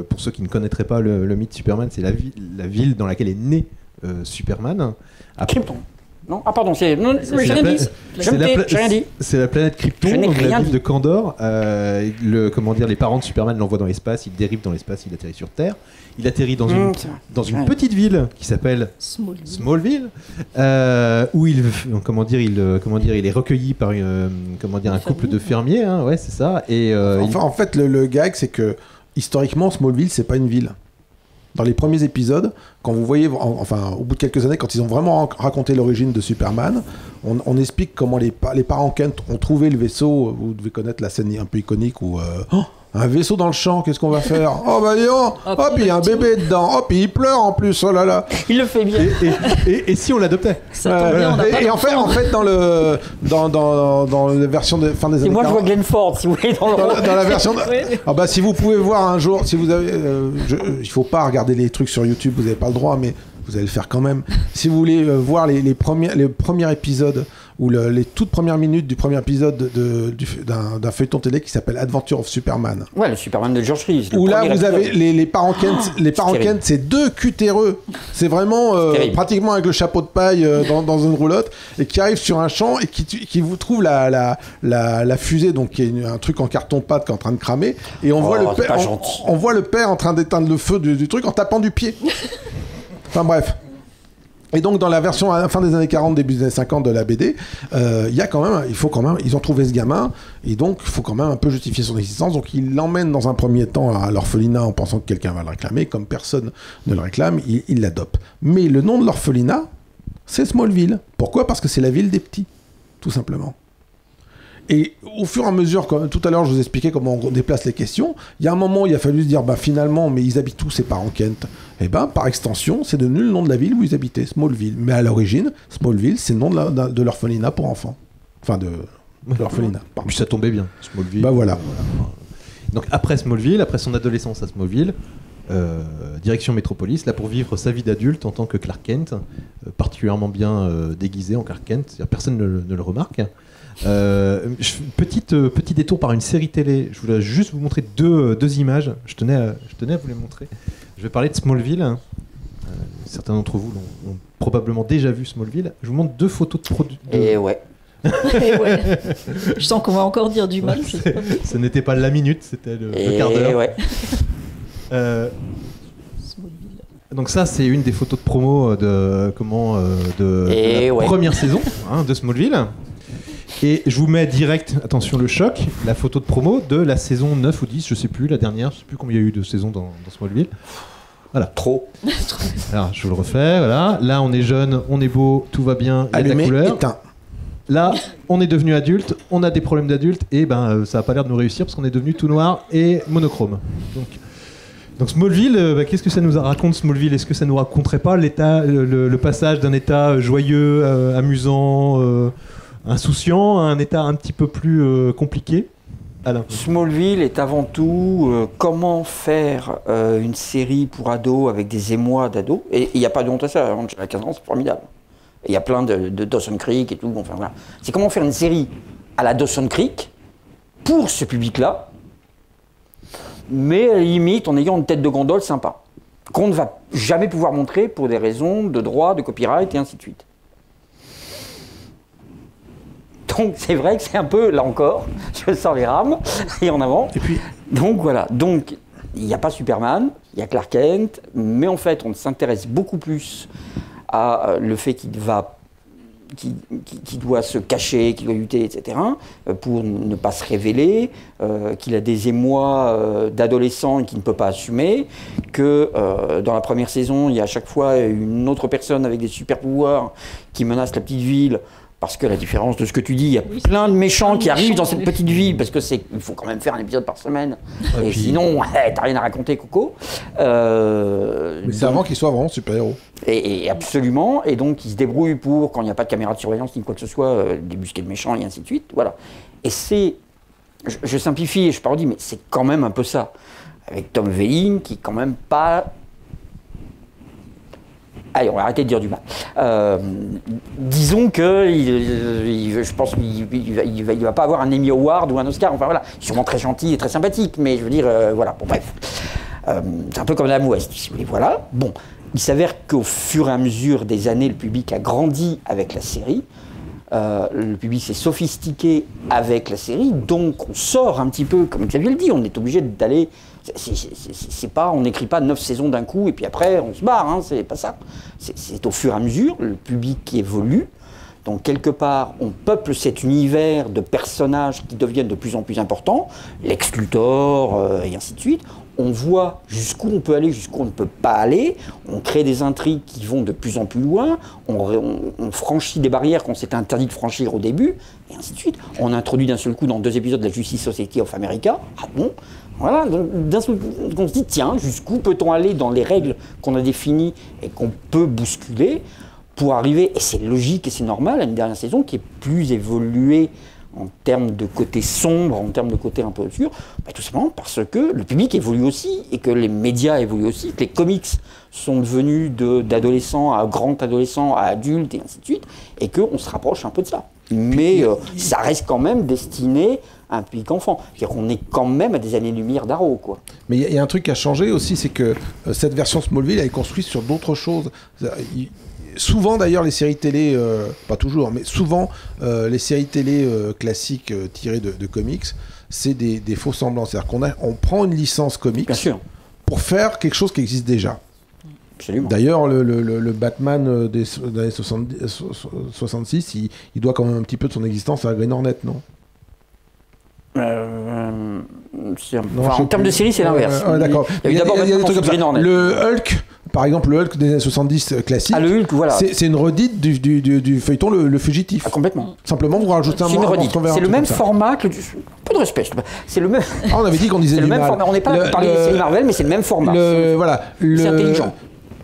pour ceux qui ne connaîtraient pas le mythe Superman, c'est la ville dans laquelle est né Superman. Krypton. Non, ah pardon, j'ai rien dit. J'ai rien dit. C'est la planète Krypton, donc la ville de Kandor. Les parents de Superman l'envoient dans l'espace, il dérive dans l'espace, il atterrit sur Terre. Il atterrit dans une petite ville qui s'appelle Smallville, où il est recueilli par un couple de fermiers, hein, ouais, c'est ça. Et en fait, le gag, c'est que historiquement, Smallville, c'est pas une ville. Dans les premiers épisodes, quand vous voyez, au bout de quelques années, quand ils ont vraiment raconté l'origine de Superman, on explique comment les parents Kent ont trouvé le vaisseau. Vous devez connaître la scène un peu iconique où un vaisseau dans le champ, qu'est-ce qu'on va faire? Oh bah dis donc, puis il y a un bébé dedans, puis il pleure en plus, oh là là. Il le fait bien. Et si on l'adoptait? Ça tombe bien, et en fait, dans la version de fin des années 40. Et moi je vois Glenn Ford, si vous voulez, dans la version. Si vous pouvez voir un jour, si vous avez, il faut pas regarder les trucs sur YouTube, vous n'avez pas le droit, mais vous allez le faire quand même. Si vous voulez voir les premiers épisodes ou les toutes premières minutes du premier épisode d'un feuilleton télé qui s'appelle Adventure of Superman. Ouais, le Superman de George Reeves. Où là, vous avez les parents Kent, c'est 2 cutéreux. C'est vraiment pratiquement avec le chapeau de paille dans une roulotte et qui arrivent sur un champ et qui vous trouvent la fusée, donc qui est un truc en carton-pâte qui est en train de cramer. Et on voit le père en train d'éteindre le feu du truc en tapant du pied. Enfin bref. Et donc dans la version à la fin des années 40, début des années 50 de la BD, ils ont trouvé ce gamin, et donc il faut quand même un peu justifier son existence. Donc ils l'emmènent dans un premier temps à l'orphelinat en pensant que quelqu'un va le réclamer. Comme personne ne le réclame, il l'adopte. Mais le nom de l'orphelinat, c'est Smallville. Pourquoi? Parce que c'est la ville des petits, tout simplement. Et au fur et à mesure, comme tout à l'heure je vous expliquais comment on déplace les questions, il y a un moment où il a fallu se dire finalement, mais ils habitent où ces parents Kent? Et par extension, c'est devenu le nom de la ville où ils habitaient, Smallville. Mais à l'origine, Smallville, c'est le nom de l'orphelinat pour enfants. Enfin, de l'orphelinat. Puis ça tombait bien, Smallville. Voilà. Donc après Smallville, après son adolescence à Smallville, direction Metropolis, là pour vivre sa vie d'adulte en tant que Clark Kent, particulièrement bien déguisé en Clark Kent, c'est-à-dire personne ne le remarque. Petit détour par une série télé. Je voulais juste vous montrer deux images. Je tenais à vous les montrer. Je vais parler de Smallville. Certains d'entre vous l'ont probablement déjà vu, Smallville. Je vous montre 2 photos de produits. Et ouais. Je sens qu'on va encore dire du mal. Ce n'était pas la minute, c'était le quart d'heure. Ouais. Donc ça, c'est une des photos de promo de la première saison de Smallville. Et je vous mets direct, attention le choc, la photo de promo de la saison 9 ou 10, je sais plus, la dernière, je sais plus combien il y a eu de saisons dans Smallville. Voilà. Trop. Alors, je vous le refais, voilà. Là, on est jeune, on est beau, tout va bien, il y a de la couleur. Éteint. Là, on est devenu adulte, on a des problèmes d'adulte, et ça n'a pas l'air de nous réussir parce qu'on est devenu tout noir et monochrome. Donc Smallville, qu'est-ce que ça nous raconte Smallville? Est-ce que ça nous raconterait pas le passage d'un état joyeux, amusant, insouciant à un état un petit peu plus compliqué? Alain. Smallville est avant tout comment faire une série pour ados avec des émois d'ados. Et il n'y a pas de honte à ça, Angela Kazan, c'est formidable. Il y a plein de Dawson Creek et tout. Enfin, voilà. C'est comment faire une série à la Dawson Creek pour ce public-là, mais à la limite en ayant une tête de gondole sympa, qu'on ne va jamais pouvoir montrer pour des raisons de droit, de copyright et ainsi de suite. Donc c'est vrai que c'est un peu, là encore, je sors les rames, et en avant. Et puis... Donc voilà, donc il n'y a pas Superman, il y a Clark Kent, mais en fait on s'intéresse beaucoup plus à le fait qu'il doit se cacher, qu'il doit lutter, etc., pour ne pas se révéler, qu'il a des émois d'adolescent et qu'il ne peut pas assumer, que dans la première saison, il y a à chaque fois une autre personne avec des super pouvoirs qui menace la petite ville. Parce que la différence de ce que tu dis, il y a plein de méchants qui arrivent dans cette petite ville, parce que il faut quand même faire un épisode par semaine. Et puis... sinon, t'as rien à raconter, Coco. Mais c'est avant qu'ils soient vraiment super-héros. Et absolument. Et donc, ils se débrouillent pour, quand il n'y a pas de caméra de surveillance ni quoi que ce soit, débusquer le méchant et ainsi de suite. Voilà. Et c'est... Je simplifie et je parodie, mais c'est quand même un peu ça. Avec Tom Welling, qui est quand même pas... Allez, on va arrêter de dire du mal. Disons que je pense qu'il va pas avoir un Emmy Award ou un Oscar. Enfin voilà, il est sûrement très gentil et très sympathique, mais je veux dire, voilà. Bon bref, c'est un peu comme Adam West, si vous voulez. Voilà. Bon, il s'avère qu'au fur et à mesure des années, le public a grandi avec la série. Le public s'est sophistiqué avec la série, donc on sort un petit peu, comme Xavier le dit, on est obligé d'aller. C'est pas, on n'écrit pas 9 saisons d'un coup et puis après on se barre, hein, c'est pas ça. C'est au fur et à mesure, le public qui évolue. Donc quelque part, on peuple cet univers de personnages qui deviennent de plus en plus importants, Lex Luthor et ainsi de suite. On voit jusqu'où on peut aller, jusqu'où on ne peut pas aller. On crée des intrigues qui vont de plus en plus loin. On franchit des barrières qu'on s'était interdit de franchir au début, et ainsi de suite. On introduit d'un seul coup dans 2 épisodes la Justice Society of America. Ah bon? Voilà, donc d'un seul coup, on se dit, tiens, jusqu'où peut-on aller dans les règles qu'on a définies et qu'on peut bousculer pour arriver, et c'est logique et c'est normal, à une dernière saison qui est plus évoluée en termes de côté sombre, en termes de côté un peu obscur, tout simplement parce que le public évolue aussi, et que les médias évoluent aussi, que les comics sont devenus d'adolescents à grands adolescents, à adultes, et ainsi de suite, et qu'on se rapproche un peu de ça. Mais ça reste quand même destiné à un public enfant. C'est-à-dire qu'on est quand même à des années-lumière d'Arrow, quoi. Mais il y a un truc qui a changé aussi, c'est que cette version Smallville, elle est construite sur d'autres choses. Souvent d'ailleurs les séries télé, pas toujours, mais souvent les séries télé classiques tirées de comics, c'est des faux semblants. C'est-à-dire qu'on prend une licence comics pour faire quelque chose qui existe déjà. Absolument. D'ailleurs, le Batman des années 66, il doit quand même un petit peu de son existence à Green Hornet, non? En termes de série, c'est l'inverse. D'accord. Il y a des trucs comme ça. Le Hulk, par exemple, le Hulk des années 70 classique, voilà. C'est une redite du feuilleton le Fugitif. Ah, complètement. Simplement, vous rajoutez un mot. C'est le même format que peu de respect. C'est le même. Ah, on avait dit qu'on disait du mal. C'est le même format. On n'est pas parlé des séries Marvel, mais c'est le même format. C'est intelligent.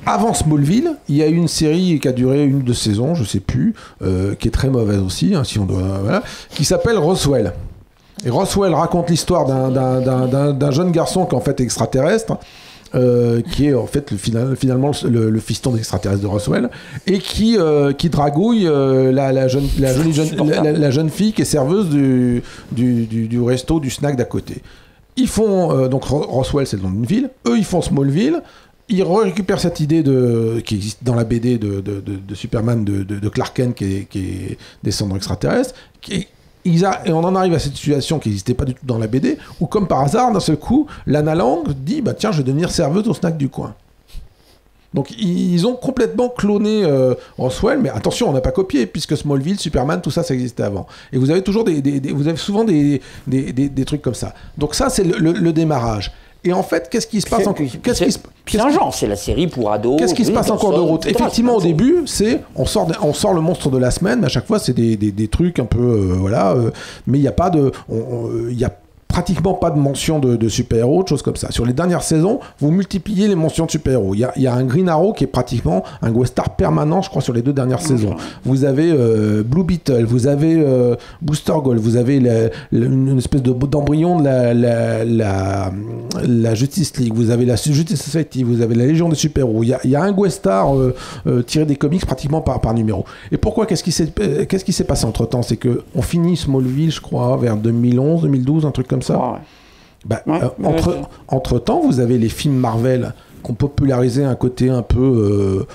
Avant Smallville, il y a eu une série qui a duré 1 ou 2 saisons, je sais plus, qui est très mauvaise aussi, hein, si on doit, voilà, qui s'appelle Roswell. Et Roswell raconte l'histoire d'un jeune garçon qui est en fait extraterrestre, qui est en fait finalement le fiston d'extraterrestre de Roswell, et qui dragouille la jeune fille qui est serveuse du resto, du snack d'à côté. Ils font, donc Roswell c'est le nom d'une ville, eux ils font Smallville. Ils récupèrent cette idée qui existe dans la BD de Superman, de Clark Kent, qui est descendant extraterrestre. Et on en arrive à cette situation qui n'existait pas du tout dans la BD, où comme par hasard, d'un seul coup, Lana Lang dit « Tiens, je vais devenir serveuse au snack du coin ». Donc ils ont complètement cloné Roswell, mais attention, on n'a pas copié, puisque Smallville, Superman, tout ça, ça existait avant. Et vous avez toujours vous avez souvent des trucs comme ça. Donc ça, c'est le démarrage. Et en fait, qu'est-ce qui se passe c'est un genre, c'est la série pour ados. Qu'est-ce qui se passe en cours de route? Effectivement, au début, on sort le monstre de la semaine, mais à chaque fois, c'est des trucs un peu, voilà. Mais il n'y a pas de, pratiquement pas de mention de super-héros, de choses comme ça. Sur les dernières saisons, vous multipliez les mentions de super-héros. Il y a un Green Arrow qui est pratiquement un guest star permanent, je crois, sur les 2 dernières saisons. Vous avez Blue Beetle, vous avez Booster Gold, vous avez une espèce d'embryon de la Justice League, vous avez la Justice Society, vous avez la Légion des super-héros. Il y a un guest star tiré des comics pratiquement par numéro. Et pourquoi qu'est-ce qui s'est passé entre-temps? C'est qu'on finit Smallville, je crois, vers 2011, 2012, un truc comme ça. Entre-temps, vous avez les films Marvel qui ont popularisé un côté un peu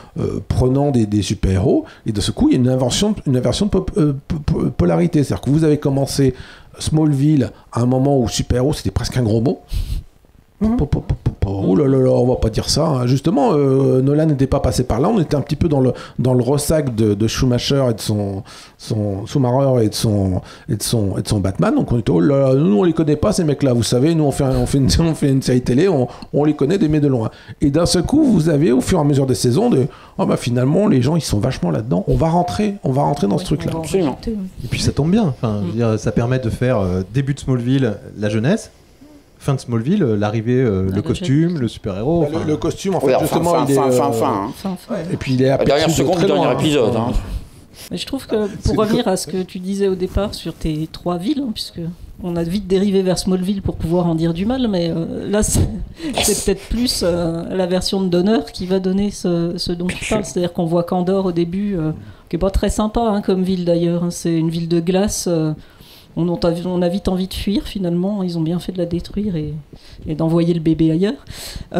prenant des super-héros, et de ce coup, il y a une inversion de polarité. C'est-à-dire que vous avez commencé Smallville à un moment où super-héros, c'était presque un gros mot. Oh là là là, on va pas dire ça. Hein. Justement, Nolan n'était pas passé par là. On était un petit peu dans le ressac de Schumacher et de son Schumacher et de son Batman. Donc on était, oh là là, nous on les connaît pas ces mecs-là. Vous savez, nous on fait une série télé, on les connaît d'aimer de loin. Et d'un seul coup, vous avez au fur et à mesure des saisons finalement les gens ils sont vachement là-dedans. On va rentrer dans ce truc-là. Et puis ça tombe bien. Enfin, je veux dire, ça permet de faire début de Smallville, la jeunesse. Fin de Smallville, l'arrivée, le costume, le super-héros. Le costume, en fait, justement, il est... Fin. Et puis il est après dernière seconde du dernier épisode. Hein. Mais je trouve que, pour revenir à ce que tu disais au départ sur tes 3 villes, puisque on a vite dérivé vers Smallville pour pouvoir en dire du mal, mais là, c'est peut-être plus la version de Donner qui va donner ce dont tu parles. C'est-à-dire qu'on voit Kandor au début, qui est pas très sympa comme ville d'ailleurs. Hein. C'est une ville de glace... On a vite envie de fuir finalement, ils ont bien fait de la détruire et d'envoyer le bébé ailleurs,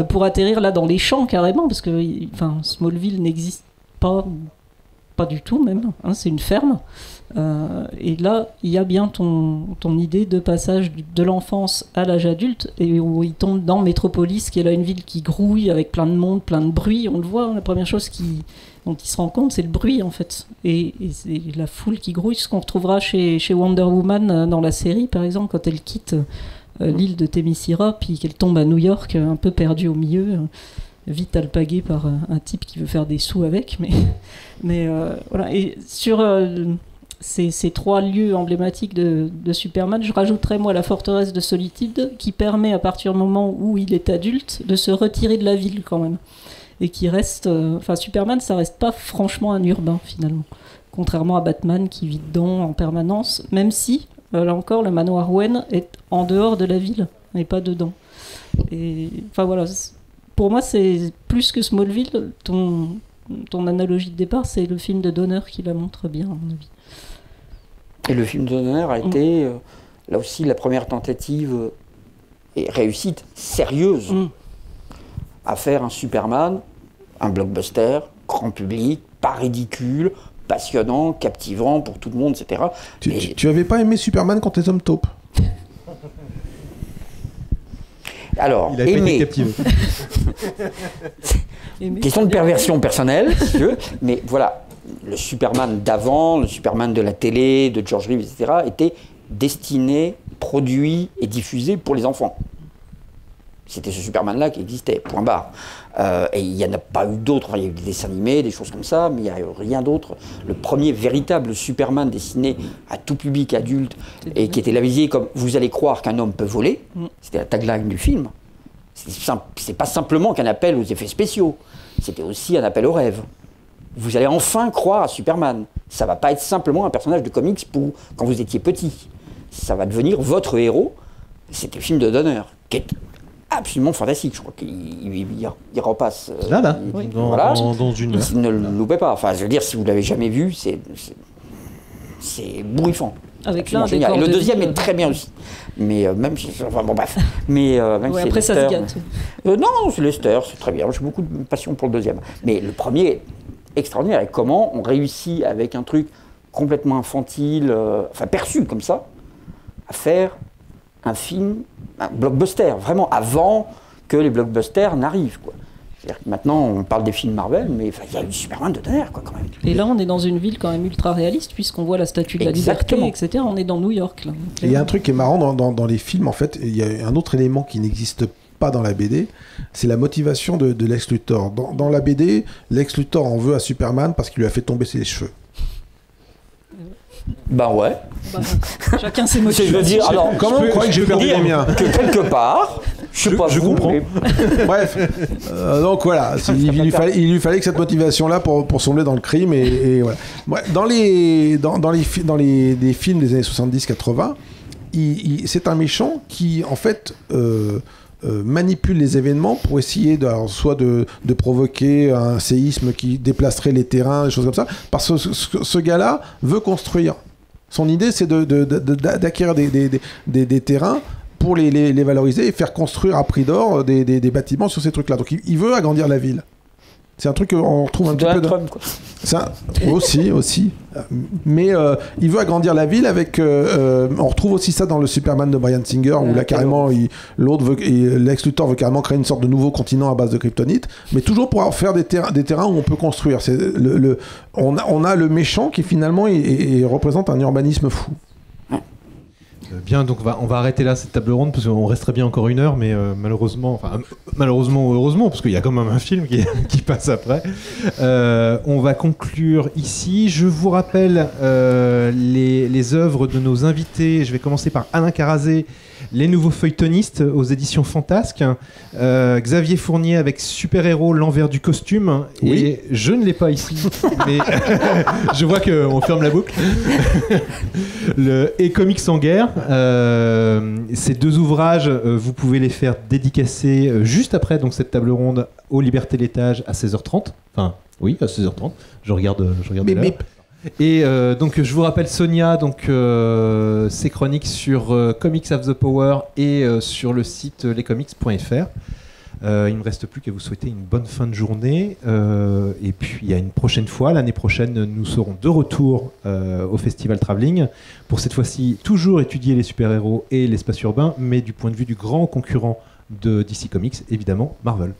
pour atterrir là dans les champs carrément, parce que Smallville n'existe pas du tout même, hein, c'est une ferme. Et là, il y a bien ton idée de passage de l'enfance à l'âge adulte, et où il tombe dans Metropolis, qui est là une ville qui grouille avec plein de monde, plein de bruit, on le voit, hein, la première chose dont il se rend compte, c'est le bruit en fait, et c'est la foule qui grouille, ce qu'on retrouvera chez Wonder Woman dans la série par exemple, quand elle quitte l'île de Themyscira, puis qu'elle tombe à New York, un peu perdue au milieu, vite alpaguée par un type qui veut faire des sous avec, mais voilà. Et sur ces 3 lieux emblématiques de Superman, je rajouterais moi la forteresse de Solitude, qui permet à partir du moment où il est adulte de se retirer de la ville quand même. Et qui reste... Superman, ça reste pas franchement un urbain, finalement. Contrairement à Batman, qui vit dedans en permanence, même si, là encore, le manoir Wayne est en dehors de la ville, et pas dedans. Et, voilà, pour moi, c'est plus que Smallville. Ton analogie de départ, c'est le film de Donner qui la montre bien, à mon avis. Et le film de Donner a été, là aussi, la première tentative et réussite sérieuse à faire un Superman, un blockbuster, grand public, pas ridicule, passionnant, captivant pour tout le monde, etc. Tu avais pas aimé Superman quand les hommes taupes? Alors, il a été captivé. Question de perversion personnelle, si tu veux, mais voilà, le Superman d'avant, le Superman de la télé, de George Reeves, etc., était destiné, produit et diffusé pour les enfants. C'était ce Superman-là qui existait, point barre. Et il n'y en a pas eu d'autres. Enfin, il y a eu des dessins animés, des choses comme ça, mais il n'y a eu rien d'autre. Le premier véritable Superman dessiné à tout public adulte et qui était labellisé comme « Vous allez croire qu'un homme peut voler », c'était la tagline du film. C'est pas simplement qu'un appel aux effets spéciaux, c'était aussi un appel au rêve. Vous allez enfin croire à Superman. Ça ne va pas être simplement un personnage de comics pour quand vous étiez petit. Ça va devenir votre héros. C'était le film de Donner, qui est absolument fantastique. Je crois qu'il repasse dans une heure. Ne le loupez pas. Enfin, je veux dire, si vous l'avez jamais vu, c'est bourrifant. Avec l'un génial. Et le deuxième est très bien aussi. Mais même si... Enfin, bon, bref. Mais même si après, ça se gâte. Non, c'est Lester, c'est très bien. J'ai beaucoup de passion pour le deuxième. Mais le premier est extraordinaire. Et comment on réussit avec un truc complètement infantile, perçu comme ça, à faire un film, un blockbuster, vraiment avant que les blockbusters n'arrivent, quoi. C'est-à-dire que maintenant, on parle des films Marvel, mais il y a eu Superman de Donner, quoi, quand même. Et là, on est dans une ville quand même ultra réaliste, puisqu'on voit la Statue de la Liberté, etc. On est dans New York, là. Il y a un truc qui est marrant dans les films, en fait, il y a un autre élément qui n'existe pas dans la BD, c'est la motivation de Lex Luthor. Dans la BD, Lex Luthor en veut à Superman parce qu'il lui a fait tomber ses cheveux. Ben ouais. Bah, chacun ses Je motivations. veux dire, alors, Comment vous croyez que j'ai perdu les miens? que quelque part, je sais pas je vous, comprends. mais Bref, donc voilà, il lui fallait que cette motivation-là pour sombrer dans le crime et voilà. Ouais, dans les films des années 70-80, c'est un méchant qui en fait manipule les événements pour essayer soit de provoquer un séisme qui déplacerait les terrains, des choses comme ça, parce que ce gars-là veut construire. Son idée, c'est d'acquérir des terrains pour les valoriser et faire construire à prix d'or des bâtiments sur ces trucs-là. Donc il veut agrandir la ville. C'est un truc qu'on retrouve un petit peu... Trump, quoi. Ça, aussi. Mais il veut agrandir la ville avec... on retrouve aussi ça dans le Superman de Bryan Singer, où là, carrément, Lex Luthor veut carrément créer une sorte de nouveau continent à base de kryptonite, mais toujours pour faire des terrains où on peut construire. On a le méchant qui, finalement, représente un urbanisme fou. Bien, donc on va arrêter là cette table ronde parce qu'on resterait bien encore 1 heure, mais malheureusement ou heureusement, parce qu'il y a quand même un film qui passe après. On va conclure ici. Je vous rappelle les œuvres de nos invités. Je vais commencer par Alain Carazé, Les Nouveaux Feuilletonistes aux éditions Fantasque. Xavier Fournier avec Super Héros, l'envers du costume. Oui. Et je ne l'ai pas ici, mais je vois qu'on ferme la boucle. Et Comics en guerre. Ces 2 ouvrages, vous pouvez les faire dédicacer juste après donc, cette table ronde au Liberté L'étage à 16h30. Enfin, oui, à 16h30. Je regarde l'heure. Et donc je vous rappelle Sonia, donc ses chroniques sur Comics Have the Power et sur le site lescomics.fr. Il ne me reste plus qu'à vous souhaiter une bonne fin de journée et puis à une prochaine fois. L'année prochaine, nous serons de retour au Festival Travelling pour cette fois-ci toujours étudier les super-héros et l'espace urbain, mais du point de vue du grand concurrent de DC Comics, évidemment Marvel.